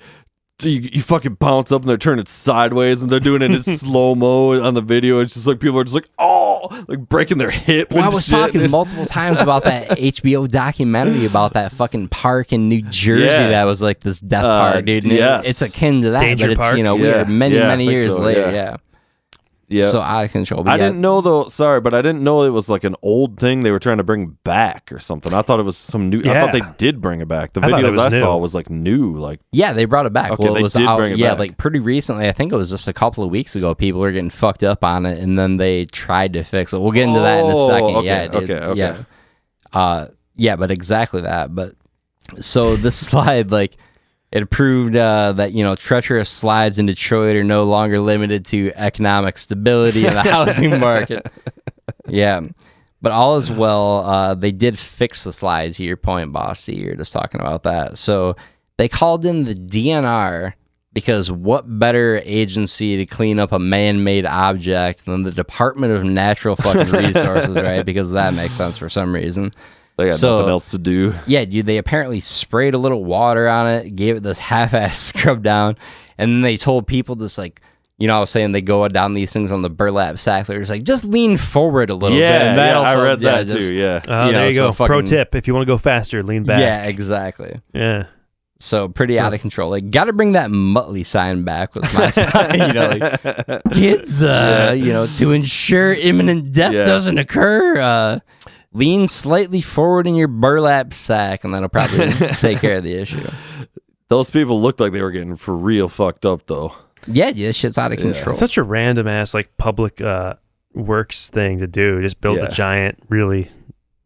you fucking bounce up and they're turning sideways and they're doing it in slow-mo on the video. It's just like people are just like, oh, like breaking their hip. Well, I was talking multiple times about that HBO documentary about that fucking park in New Jersey that was like this death park, dude. And it's akin to that, Danger but it's, Park? we are many years later. Yeah. So out of control. But I didn't know though. Sorry, but I didn't know it was like an old thing they were trying to bring back or something. I thought it was some new. I thought they did bring it back. The videos I saw was like new. Like they brought it back. Okay, well, they it was did out, bring it back. Like pretty recently. I think it was just a couple of weeks ago. People were getting fucked up on it, and then they tried to fix it. We'll get into that in a second. Okay. But exactly that. But so this slide, like. It proved that, treacherous slides in Detroit are no longer limited to economic stability in the housing market. Yeah. But all is well. They did fix the slides. To your point, Bossy, you're just talking about that. So they called in the DNR because what better agency to clean up a man-made object than the Department of Natural fucking Resources, right? Because that makes sense for some reason. They got nothing else to do. Yeah, dude, they apparently sprayed a little water on it, gave it this half-ass scrub down, and then they told people this, like, I was saying they go down these things on the burlap sack. They're just like, just lean forward a little bit. And that I also, read that too, yeah. There you go. Pro tip, if you want to go faster, lean back. Yeah, exactly. Yeah. So pretty out of control. Like, got to bring that Muttley sign back with my, like, kids, to ensure imminent death doesn't occur, lean slightly forward in your burlap sack, and that'll probably take care of the issue. Those people looked like they were getting for real fucked up, though. Yeah, this shit's out of control. It's such a random ass like public works thing to do. Just build a giant, really.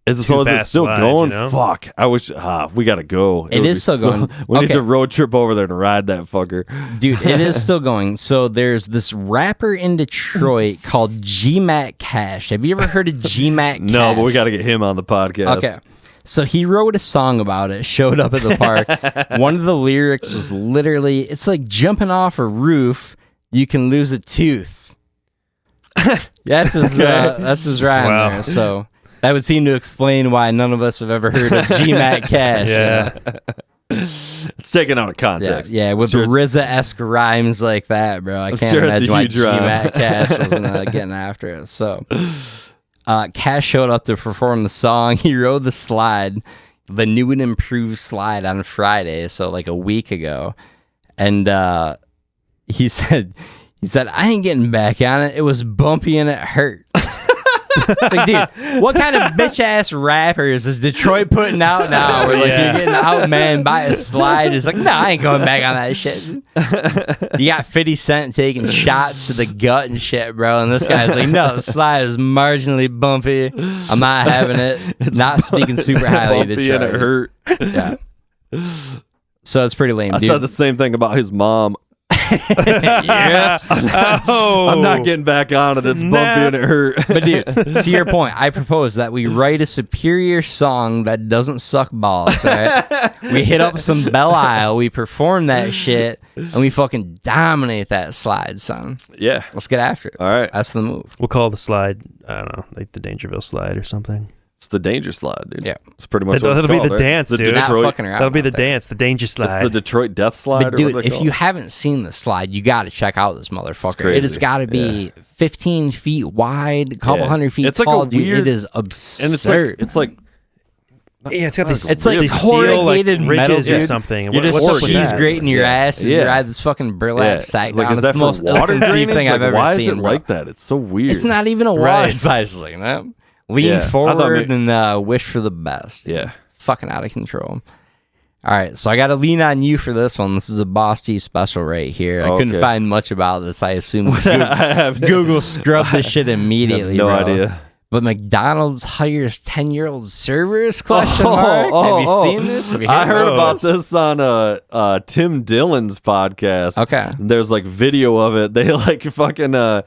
Is it still slide, going? Fuck! I wish we gotta go. It is still going. We need to road trip over there and ride that fucker, dude. It is still going. So there's this rapper in Detroit called G-Mac Cash. Have you ever heard of G-Mac Cash? No, but we got to get him on the podcast. Okay. So he wrote a song about it, showed up at the park. One of the lyrics was literally, it's like jumping off a roof, you can lose a tooth. That's his rhyme there. So that would seem to explain why none of us have ever heard of G-Mac Cash. Yeah. It's taken out of context. Yeah, with RZA-esque rhymes like that, bro. I can't imagine why G-Mac Cash wasn't getting after it. So... Cash showed up to perform the song. He rode the slide, the new and improved slide, on Friday, so like a week ago. And he said, I ain't getting back on it. It was bumpy and it hurt. It's like, dude, what kind of bitch ass rappers is Detroit putting out now? Where like you're getting outmanned by a slide? It's like, no, I ain't going back on that shit. You got 50 Cent taking shots to the gut and shit, bro. And this guy's like, no, the slide is marginally bumpy. I'm not having it. It's not speaking super highly of Detroit. And it hurt. Yeah. So it's pretty lame. I said the same thing about his mom. Yes. I'm not getting back on it. It's bumpy and it hurt. But dude, to your point, I propose that we write a superior song that doesn't suck balls, right? We hit up some Belle Isle, we perform that shit, and we fucking dominate that slide, son. Yeah. Let's get after it. All right. That's the move. We'll call the slide, I don't know, like the Dangerville slide or something. It's the danger slide, dude. Yeah. It's pretty much what That'll it's be called, the right? dance, dude. Not fucking around. That'll be the about that. dance, the danger slide. It's the Detroit death slide. But dude, if you haven't seen the slide, you got to check out this motherfucker. It has got to be 15 feet wide, a couple hundred feet tall, like dude. It is absurd. And it's like yeah, it's got these. It's like these corrugated steel, metal, ridges dude. or something. You're just What's up with cheese that? grating your ass as you ride this fucking burlap sack down. Is It's that the most for water offensive drainage? thing I've ever why seen. Is it like that? It's so weird. It's not even a water slide. You know? Lean forward and wish for the best. Yeah. Fucking out of control. All right, so I got to lean on you for this one. This is a Boss T special right here. I couldn't find much about this. I assume Google scrubbed this shit immediately. No bro. idea. But McDonald's hires 10-year-old servers? Question mark. Have you seen this? I heard about this on Tim Dillon's podcast. Okay. There's like video of it. They like fucking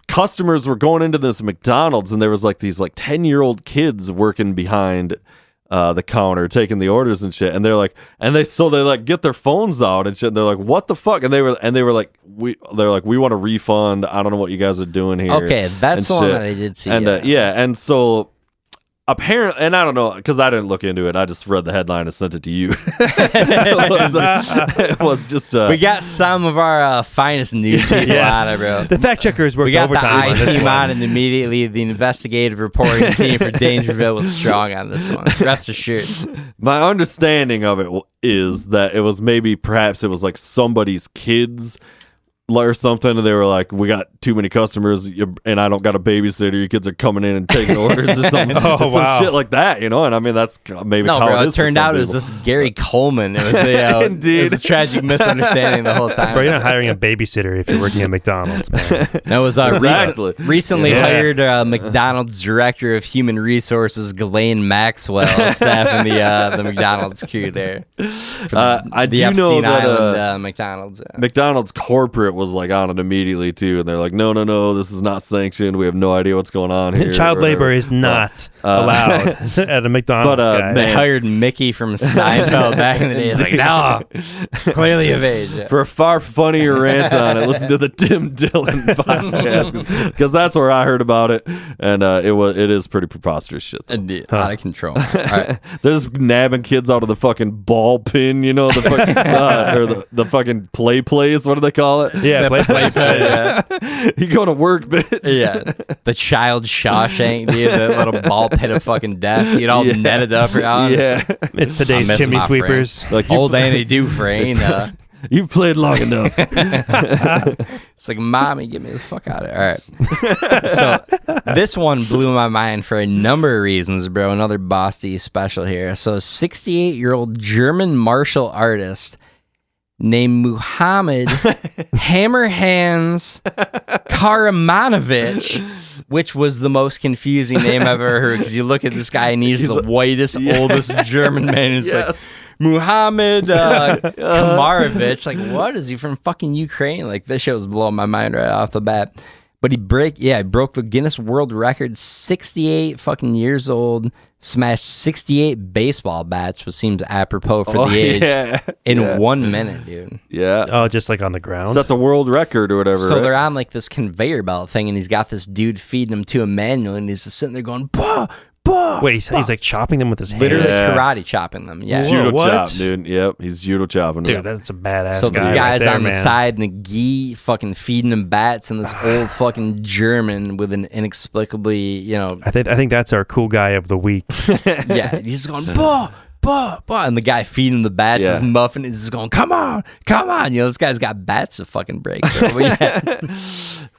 customers were going into this McDonald's and there was like these like 10-year-old kids working behind the counter taking the orders and shit, and they're like, they like get their phones out and shit, and they're like, what the fuck? And they were like, we want a refund. I don't know what you guys are doing here. Okay, that's the one that I did see. And and so apparently, and I don't know because I didn't look into it. I just read the headline and sent it to you. It was just we got some of our finest news people on it, bro. The fact checkers worked we got overtime on the this team one. on, and immediately the investigative reporting team for Dangerville was strong on this one. Rest assured. My understanding of it is that it was perhaps it was like somebody's kids or something, and they were like, we got too many customers and I don't got a babysitter, your kids are coming in and taking orders or something. Some shit like that, you know. And I mean, that's maybe no, how bro, it it is turned out it was this Gary Coleman. It was Indeed. it was a tragic misunderstanding the whole time. Bro, you're not hiring a babysitter if you're working at McDonald's, man. That was recently hired McDonald's director of human resources, Ghislaine Maxwell, staffing the McDonald's crew there. I do know that Island, McDonald's McDonald's corporate was like on it immediately too, and they're like, no, this is not sanctioned. We have no idea what's going on here. Child labor is not allowed at a McDonald's. Guys. They hired Mickey from Seinfeld back in the day. It's like, no, clearly of age. For a far funnier rant on it, listen to the Tim Dillon podcast, because that's where I heard about it, and it is pretty preposterous shit. Indeed, out of control. All right. They're just nabbing kids out of the fucking ball pin, you know, the fucking or the fucking play place. What do they call it? Yeah, play place. Yeah. You go to work, bitch. Yeah, the child Shawshank, dude, the little ball pit of fucking death. You all netted up around. Yeah, it's today's chimney sweepers. Like old Andy Dufresne. You've played long enough. It's like, mommy, get me the fuck out of here. All right. So this one blew my mind for a number of reasons, bro. Another Boss-D special here. So 68-year-old German martial artist named Muhammad Hammerhands Karamanowicz, which was the most confusing name I've ever heard, because you look at this guy and he's the whitest, oldest German man. And it's like, Muhammad Kamarovich. Like, what? Is he from fucking Ukraine? Like, this shit was blowing my mind right off the bat. But he broke the Guinness World Record, 68 fucking years old, smashed 68 baseball bats, which seems apropos for the age, in 1 minute, dude. Yeah. Oh, just like on the ground? Set the world record or whatever. So they're on like this conveyor belt thing, and he's got this dude feeding him to a manual, and he's just sitting there going, bah! Wait, he's like chopping them with his hand? Literally karate chopping them, yeah. Judo what? chop, dude. Yep, he's judo chopping. Dude, that's a badass So guy this guy's right there, on the man. side in a gi fucking feeding him bats, and this old fucking German with an inexplicably, you know... I think that's our cool guy of the week. Yeah, he's just going, bah! Bah, bah, and the guy feeding the bats is muffin is just going, come on. You know, this guy's got bats to fucking break.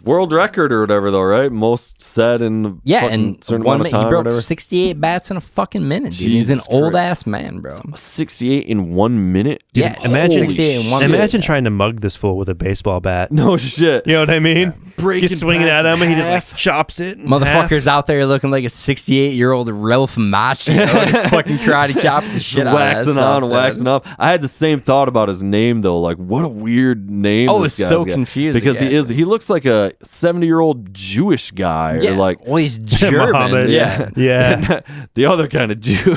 World record or whatever, though, right? Most said in and certain 1 amount of minute, time. he broke whatever. 68 bats in a fucking minute, dude. Jesus He's an old Christ. ass man, bro. 68 in 1 minute? Dude, yeah, imagine 68 in 1 minute. Imagine trying to mug this fool with a baseball bat. No shit. You know what I mean? Breaking you swing it at bats him, and he just half. like chops it. Motherfucker's out there looking like a 68-year-old Ralph Macchio, just fucking karate chopping the shit out of that waxing stuff, on, dude. waxing off. I had the same thought about his name though. Like, what a weird name. Oh, this it's guy's so got. confusing, because yeah. he looks like a 70-year-old Jewish guy, Yeah, or like well, he's German. Muhammad. Yeah. Yeah. the other kind of Jew.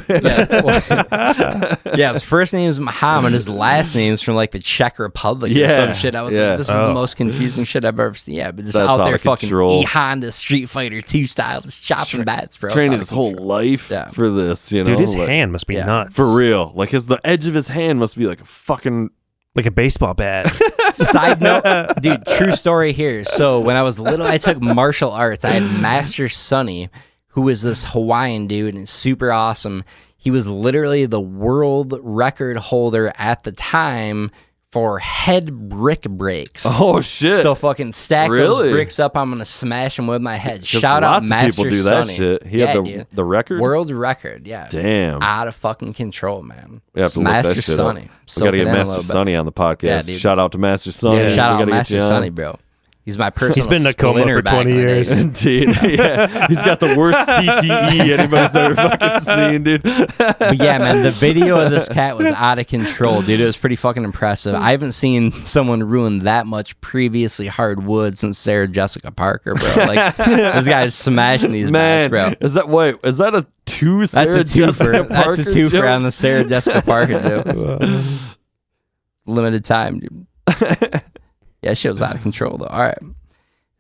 Yeah, his first name is Muhammad. His last name's from like the Czech Republic or Yeah, some shit. I was yeah. like, this is the most confusing shit I've ever seen. Yeah, but just That's out out there of fucking control. E-Honda Street Fighter 2 style, just chopping bats, bro. Training It's his out of whole control. life Yeah. for this, you know. Dude, his like, hand must be Yeah. nuts. for real. Like the edge of his hand must be like a fucking. Like a baseball bat. Side note, dude, true story here. So when I was little, I took martial arts. I had Master Sonny, who was this Hawaiian dude and super awesome. He was literally the world record holder at the time for head brick breaks. Oh shit! So fucking stack Really? those bricks up. I'm gonna smash them with my head. 'Cause Shout out lots of Master people do that Sonny. shit. He yeah, had dude. the record. World record. Yeah. Damn. Out of fucking control, man. We have to look Master that shit Sonny. up. We Soak got to it get in a Master little bit. Sonny on the podcast. Yeah, dude. Shout out to Master Sonny. Yeah, shout We out gotta get Master you on. Sonny, bro. He's my personal He's been in a coma splinter for back 20 in the day, years. dude. Indeed. Yeah. He's got the worst CTE anybody's ever fucking seen, dude. But yeah, man, the video of this cat was out of control, dude. It was pretty fucking impressive. I haven't seen someone ruin that much previously hard wood since Sarah Jessica Parker, bro. Like, this guy's smashing these bats, Man, bro. is that a two That's Sarah a twofer. Jessica That's a Parker twofer on the jokes? Sarah Jessica Parker jokes. Limited time, dude. Yeah, shit was out of control, though. All right.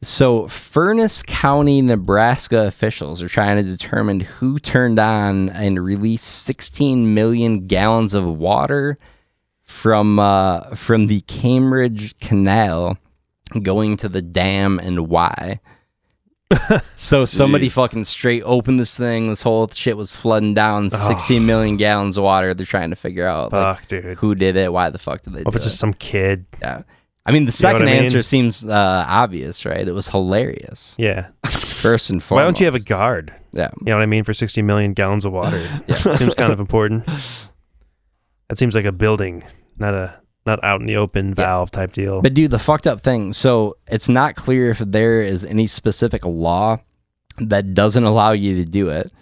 So, Furnace County, Nebraska officials are trying to determine who turned on and released 16 million gallons of water from the Cambridge Canal going to the dam, and why. So somebody Jeez. fucking straight opened this thing. This whole shit was flooding down 16 million gallons of water. They're trying to figure out like, Fuck, dude. who did it, why the fuck did they do If it's it. just some kid. Yeah. I mean, the know second what I mean? answer seems obvious, right? It was hilarious. Yeah. First and foremost. Why don't you have a guard? Yeah. You know what I mean? For 60 million gallons of water. Yeah. Seems kind of important. That seems like a building, not out in the open valve type deal. But dude, the fucked up thing, so it's not clear if there is any specific law that doesn't allow you to do it.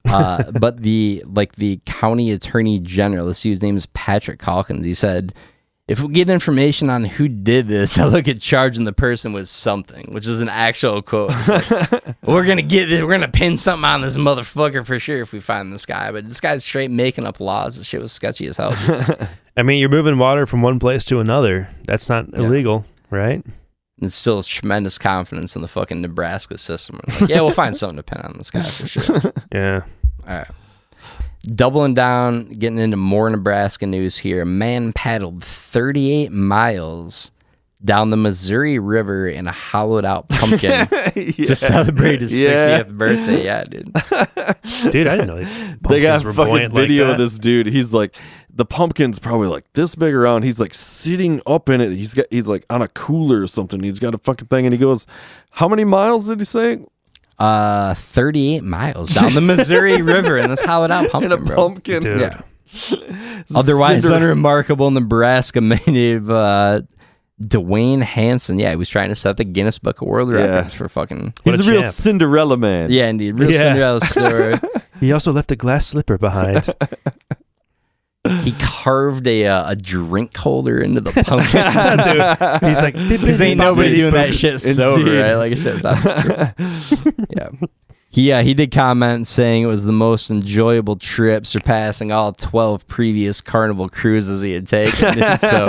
But the county attorney general, this dude's name is Patrick Calkins, he said, If we get information on who did this, I look at charging the person with something, which is an actual quote. It's like, we're going to get this. We're going to pin something on this motherfucker for sure if we find this guy. But this guy's straight making up laws. The shit was sketchy as hell. I mean, you're moving water from one place to another. That's not illegal, right? It's still tremendous confidence in the fucking Nebraska system. Like, yeah, we'll find something to pin on this guy for sure. Yeah. All right. Doubling down, getting into more Nebraska news here. A man paddled 38 miles down the Missouri River in a hollowed-out pumpkin to celebrate his 60th birthday. Yeah, dude. Dude, I didn't know they got a fucking video like of this dude. He's like, the pumpkin's probably like this big around. He's like sitting up in it. He's like on a cooler or something. He's got a fucking thing, and he goes, how many miles did he say? 38 miles down the Missouri River in this hollowed-out pumpkin, In a pumpkin. Dude. Yeah. Otherwise unremarkable Nebraska native Dwayne Hansen. Yeah, he was trying to set the Guinness Book of World Records for fucking... He's a real champ. Cinderella man. Yeah, indeed. Real Cinderella story. He also left a glass slipper behind. He carved a drink holder into the pumpkin. Dude, he's like, Because ain't nobody doing that shit sober, right? Like, shit's not Yeah. He did comment saying it was the most enjoyable trip, surpassing all 12 previous Carnival cruises he had taken. And so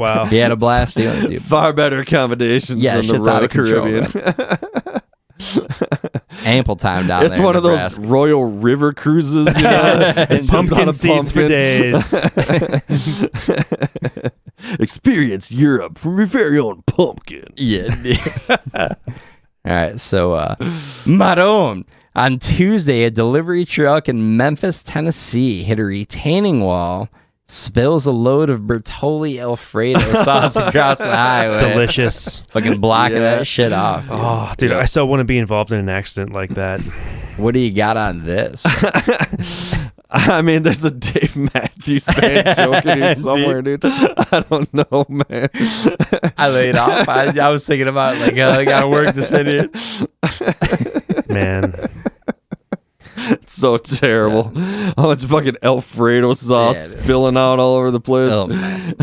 wow. he had a blast doing it, dude. Far better accommodations than the shit's out Royal of control, Caribbean. Ample time down there. It's one in of those Nebraska. Royal River cruises, you know? It's just on Pumpkin a seeds for days. Experience Europe from your very own pumpkin. Yeah. All right. So, Maroon. On Tuesday, a delivery truck in Memphis, Tennessee hit a retaining wall, spills a load of Bertolli Alfredo sauce across the highway. Delicious. Fucking blocking that shit off. Dude. Oh, dude, I still want to be involved in an accident like that. What do you got on this? I mean, there's a Dave Matthews fan joke in here somewhere, dude. I don't know, man. I laid off. I was thinking about, like, I got to work this in here. Man. It's so terrible. How much fucking Alfredo sauce spilling out all over the place. Oh, man.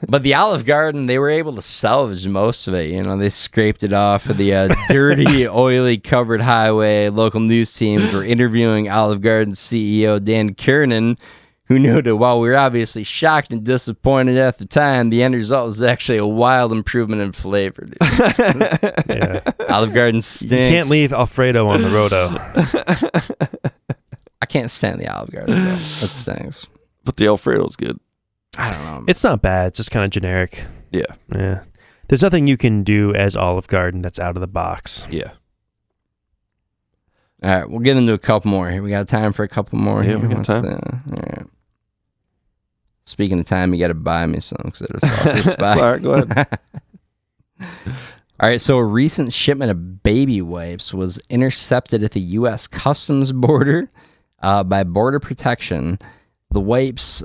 But the Olive Garden, they were able to salvage most of it. You know, they scraped it off of the dirty, oily, covered highway. Local news teams were interviewing Olive Garden CEO Dan Kernan, who noted, while we were obviously shocked and disappointed at the time, the end result was actually a wild improvement in flavor. Dude. Yeah. Olive Garden stinks. You can't leave Alfredo on the roto. I can't stand the Olive Garden, though. That stinks. But the Alfredo's good. I don't know. It's not bad. It's just kind of generic. Yeah. Yeah. There's nothing you can do as Olive Garden that's out of the box. Yeah. All right, we'll get into a couple more here. We got time for a couple more. Yeah, here. we got time. All right. Speaking of time, you got to buy me some because I just lost this spot. All right, go ahead. All right, so a recent shipment of baby wipes was intercepted at the U.S. Customs border by Border Protection. The wipes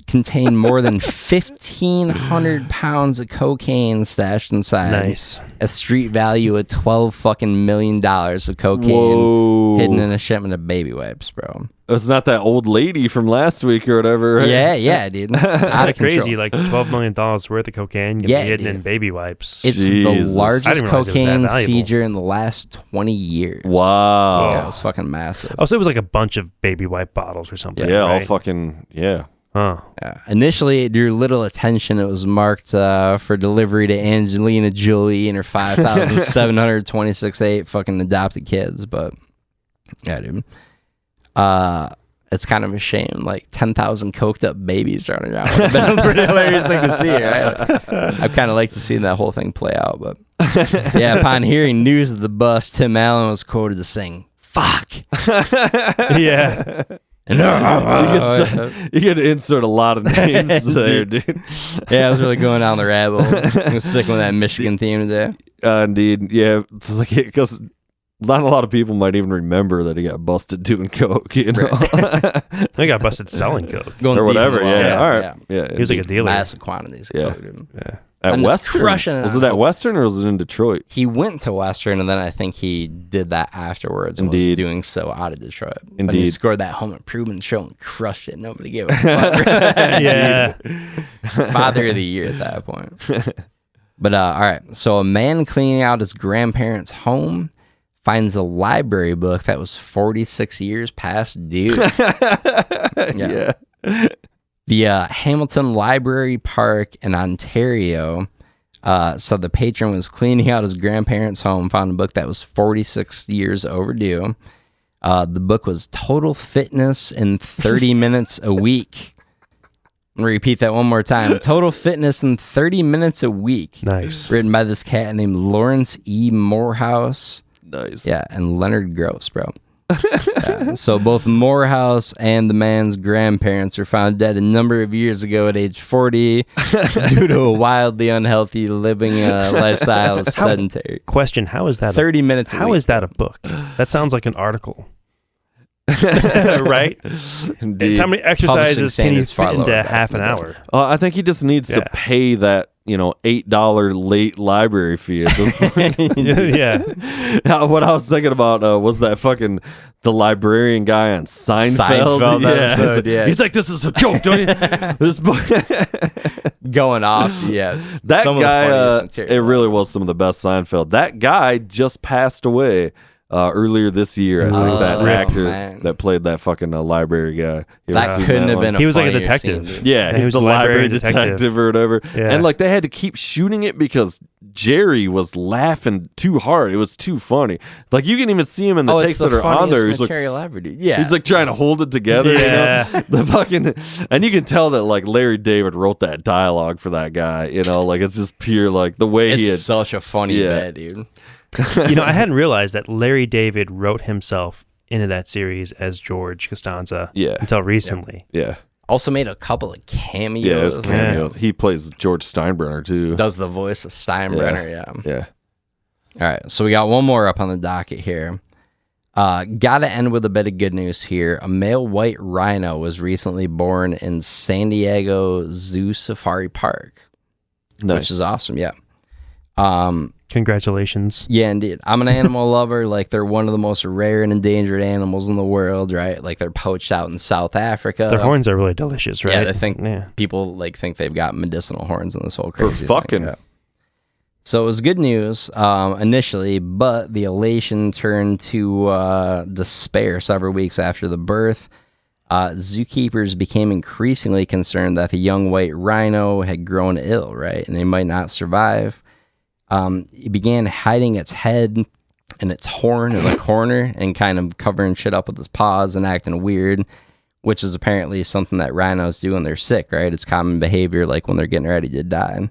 contain more than 1,500 pounds of cocaine stashed inside. Nice. A street value of $12 million of cocaine Whoa. hidden in a shipment of baby wipes, bro. It's not that old lady from last week or whatever, right? Yeah, dude. Out of Crazy, control. like $12 million worth of cocaine gets hidden in baby wipes. It's Jesus. the I largest didn't realize it was that cocaine valuable. seizure in the last 20 years. Wow. Yeah, it's fucking massive. Oh, so it was like a bunch of baby wipe bottles or something. Yeah, all right? fucking, yeah. Huh. Yeah. Initially, it drew little attention. It was marked for delivery to Angelina Jolie and her 5,726 fucking adopted kids. But, yeah, dude. It's kind of a shame. Like 10,000 coked up babies running around. Would have been a pretty hilarious thing to see, right? I'd kind of like to see that whole thing play out. But yeah, upon hearing news of the bust, Tim Allen was quoted as saying, "Fuck." Yeah. You get to insert a lot of names there, dude. Yeah, I was really going down the rabbit hole. I'm sticking with that Michigan theme today. Indeed, yeah. Because not a lot of people might even remember that he got busted doing coke, you know? They got busted selling coke. Going or deep in whatever, the well. yeah. All right. Yeah, He was like a dealer. Massive quantities of Yeah. coke, dude. Yeah. At I'm just Western? crushing it Was on it at Hope. Western or was it in Detroit? He went to Western, and then I think he did that afterwards and was Indeed. doing so out of Detroit. But he Indeed. scored that home improvement show and crushed it. Nobody gave a fuck. Yeah. Father of the year at that point. But all right, so a man cleaning out his grandparents' home finds a library book that was 46 years past due. Yeah. The Hamilton Library Park in Ontario said the patron was cleaning out his grandparents' home, found a book that was 46 years overdue. The book was Total Fitness in 30 Minutes a Week. I'm going to repeat that one more time. Total Fitness in 30 Minutes a Week. Nice. Written by this cat named Lawrence E. Morehouse. Nice. Yeah, and Leonard Gross, bro. Yeah, so both Morehouse and the man's grandparents were found dead a number of years ago at age 40 due to a wildly unhealthy living lifestyle, sedentary. Question: how is that? 30 minutes a How week. is that a book? That sounds like an article. Right? Indeed. It's how many exercises can you standards far fit into lower half an back. hour? I think he just needs to Yeah. pay that, $8 late library fee at this point. Yeah. What I was thinking about was that fucking the librarian guy on Seinfeld. Seinfeld episode, yeah. You think this is a joke, don't you? This book. Going off, yeah. That Some of the guy, funniest it material. really was some of the best Seinfeld. That guy just passed away earlier this year. I think that actor man. that played that fucking library guy. You ever That seen couldn't have one? been a He was like a funnier detective. scene, dude. Yeah, He he's was the a library library detective. detective. or whatever. Yeah. And they had to keep shooting it because Jerry was laughing too hard. It was too funny. You can even see him in the Oh, takes it's the that are on there. funniest He's material ever, dude. Yeah. He's trying to hold it together. Yeah. The fucking, and you can tell that Larry David wrote that dialogue for that guy. It's just pure the way he had. it's such a funny Yeah. bit, dude. I hadn't realized that Larry David wrote himself into that series as George Costanza Yeah. until recently. Yeah, Also made a couple of cameos. yeah. It's cameo. He plays George Steinbrenner too. Does the voice of Steinbrenner, yeah. Yeah. All right, so we got one more up on the docket here. Gotta end with a bit of good news here. A male white rhino was recently born in San Diego Zoo Safari Park, Nice. which is awesome, yeah. Congratulations. Yeah, indeed. I'm an animal lover. They're one of the most rare and endangered animals in the world, right? They're poached out in South Africa. Their horns are really delicious, right? Yeah, they think Yeah. people think they've got medicinal horns in this whole For crazy fucking. thing. Yeah. So it was good news initially, but the elation turned to despair several weeks after the birth. Zookeepers became increasingly concerned that the young white rhino had grown ill, right, and they might not survive. It began hiding its head and its horn in the corner and kind of covering shit up with its paws and acting weird, which is apparently something that rhinos do when they're sick, right? It's common behavior when they're getting ready to die.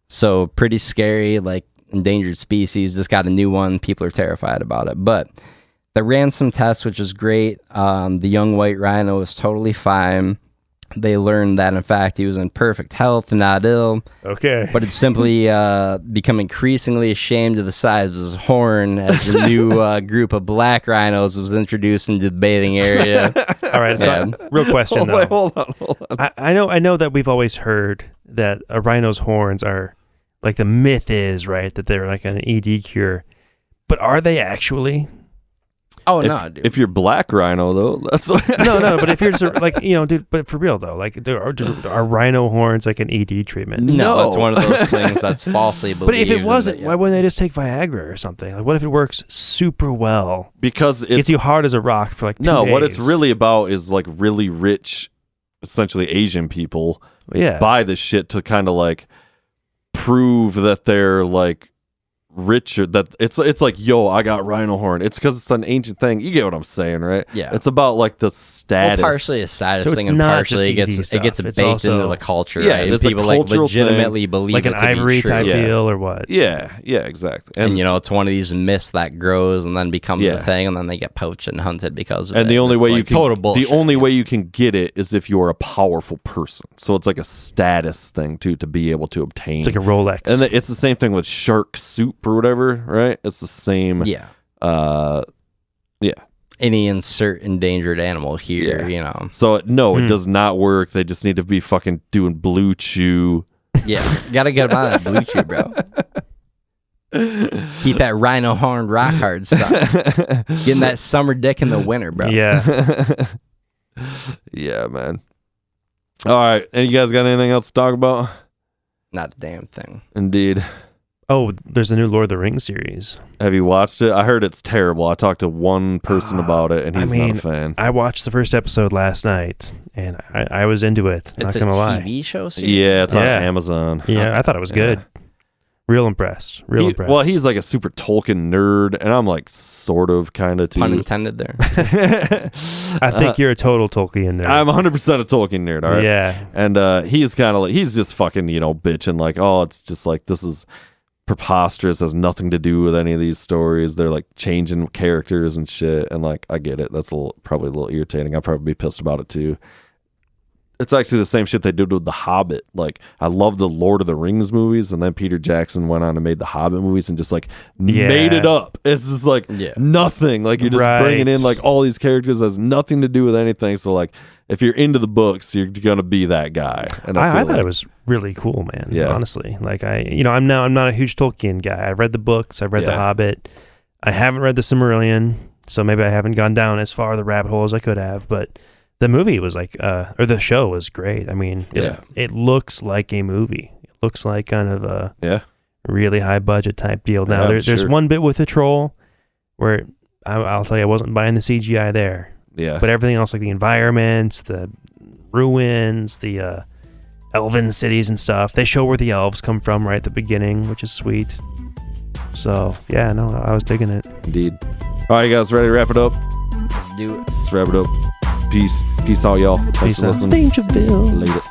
So pretty scary, endangered species. Just got a new one. People are terrified about it. But they ran some tests, which is great. The young white rhino was totally fine. They learned that, in fact, he was in perfect health and not ill. Okay. But it's simply become increasingly ashamed of the size of his horn as a new group of black rhinos was introduced into the bathing area. All right. So, real question though. Wait, hold on. I know that we've always heard that a rhino's horns are the myth is, right, that they're an ED cure. But are they actually? Oh, no, dude. If you're black rhino though, that's No, but if you're just dude, but for real though, are rhino horns an ED treatment? No, it's one of those things that's falsely believed. But if it wasn't, yeah. why wouldn't they just take Viagra or something? What if it works super well? because Gets you hard as a rock for 2 no. days. What it's really about is really rich, essentially Asian people yeah. buy this shit to kind of prove that they're richer, that it's yo, I got rhino horn. It's because it's an ancient thing. You get what I'm saying, right? Yeah. It's about the status. Well, partially a status So it's thing, and not partially just ED it gets stuff. It's baked also- into the culture. Yeah, right? And it's a people cultural legitimately believe like it an to be ivory true. type Yeah. deal or what? Yeah, exactly. And it's one of these myths that grows and then becomes Yeah. a thing, and then they get poached and hunted because of it. and the only It's way you can total bullshit. the only way you can get it is if you're a powerful person. So it's a status thing too, to be able to obtain. It's like a Rolex. and it's the same thing with shark soup or whatever, right? It's the same. Yeah. Yeah. Any insert endangered animal here, Yeah. you know. So no, it does not work. They just need to be fucking doing Blue Chew Yeah, gotta get on that blue chew, bro. Keep that rhino horn rock hard, son. Getting that summer dick in the winter, bro. Yeah. Yeah, man. All right. And you guys got anything else to talk about? Not a damn thing. Indeed. Oh, there's a new Lord of the Rings series. Have you watched it? I heard it's terrible. I talked to one person about it, and he's not a fan. I watched the first episode last night, and I was into it. It's not gonna lie. a TV show series? Yeah, it's on Amazon. Yeah, okay. I thought it was good. Real impressed. Real impressed. Well, he's like a super Tolkien nerd, and I'm like sort of, kind of too. Pun intended there. I think you're a total Tolkien nerd. I'm 100% a Tolkien nerd, all right? Yeah. And he's kind of like, he's just fucking, bitching like, oh, it's just like, this is preposterous, has nothing to do with any of these stories. They're like changing characters and shit. And like, I get it. That's probably a little irritating. I'd probably be pissed about it too. It's actually the same shit they did with The Hobbit. Like, I love the Lord of the Rings movies, and then Peter Jackson went on and made the Hobbit movies and just like made it up. It's just like nothing. Like, you're just bringing in like all these characters that has nothing to do with anything. So like, if you're into the books, you're gonna be that guy. And I thought it was really cool, man. Yeah. Honestly, like I'm not a huge Tolkien guy. I've read the books. I've read The Hobbit. I haven't read the Silmarillion, so maybe I haven't gone down as far the rabbit hole as I could have, but. The movie was like, or the show was great. I mean, it looks like a movie. It looks like kind of a really high budget type deal. Now, there's one bit with the troll where I'll tell you, I wasn't buying the CGI there. Yeah. But everything else, like the environments, the ruins, the elven cities and stuff, they show where the elves come from right at the beginning, which is sweet. So, yeah, no, I was digging it. Indeed. All right, you guys ready to wrap it up? Let's do it. Let's wrap it up. Peace out, y'all. Thanks for listening. Dangerville. Later.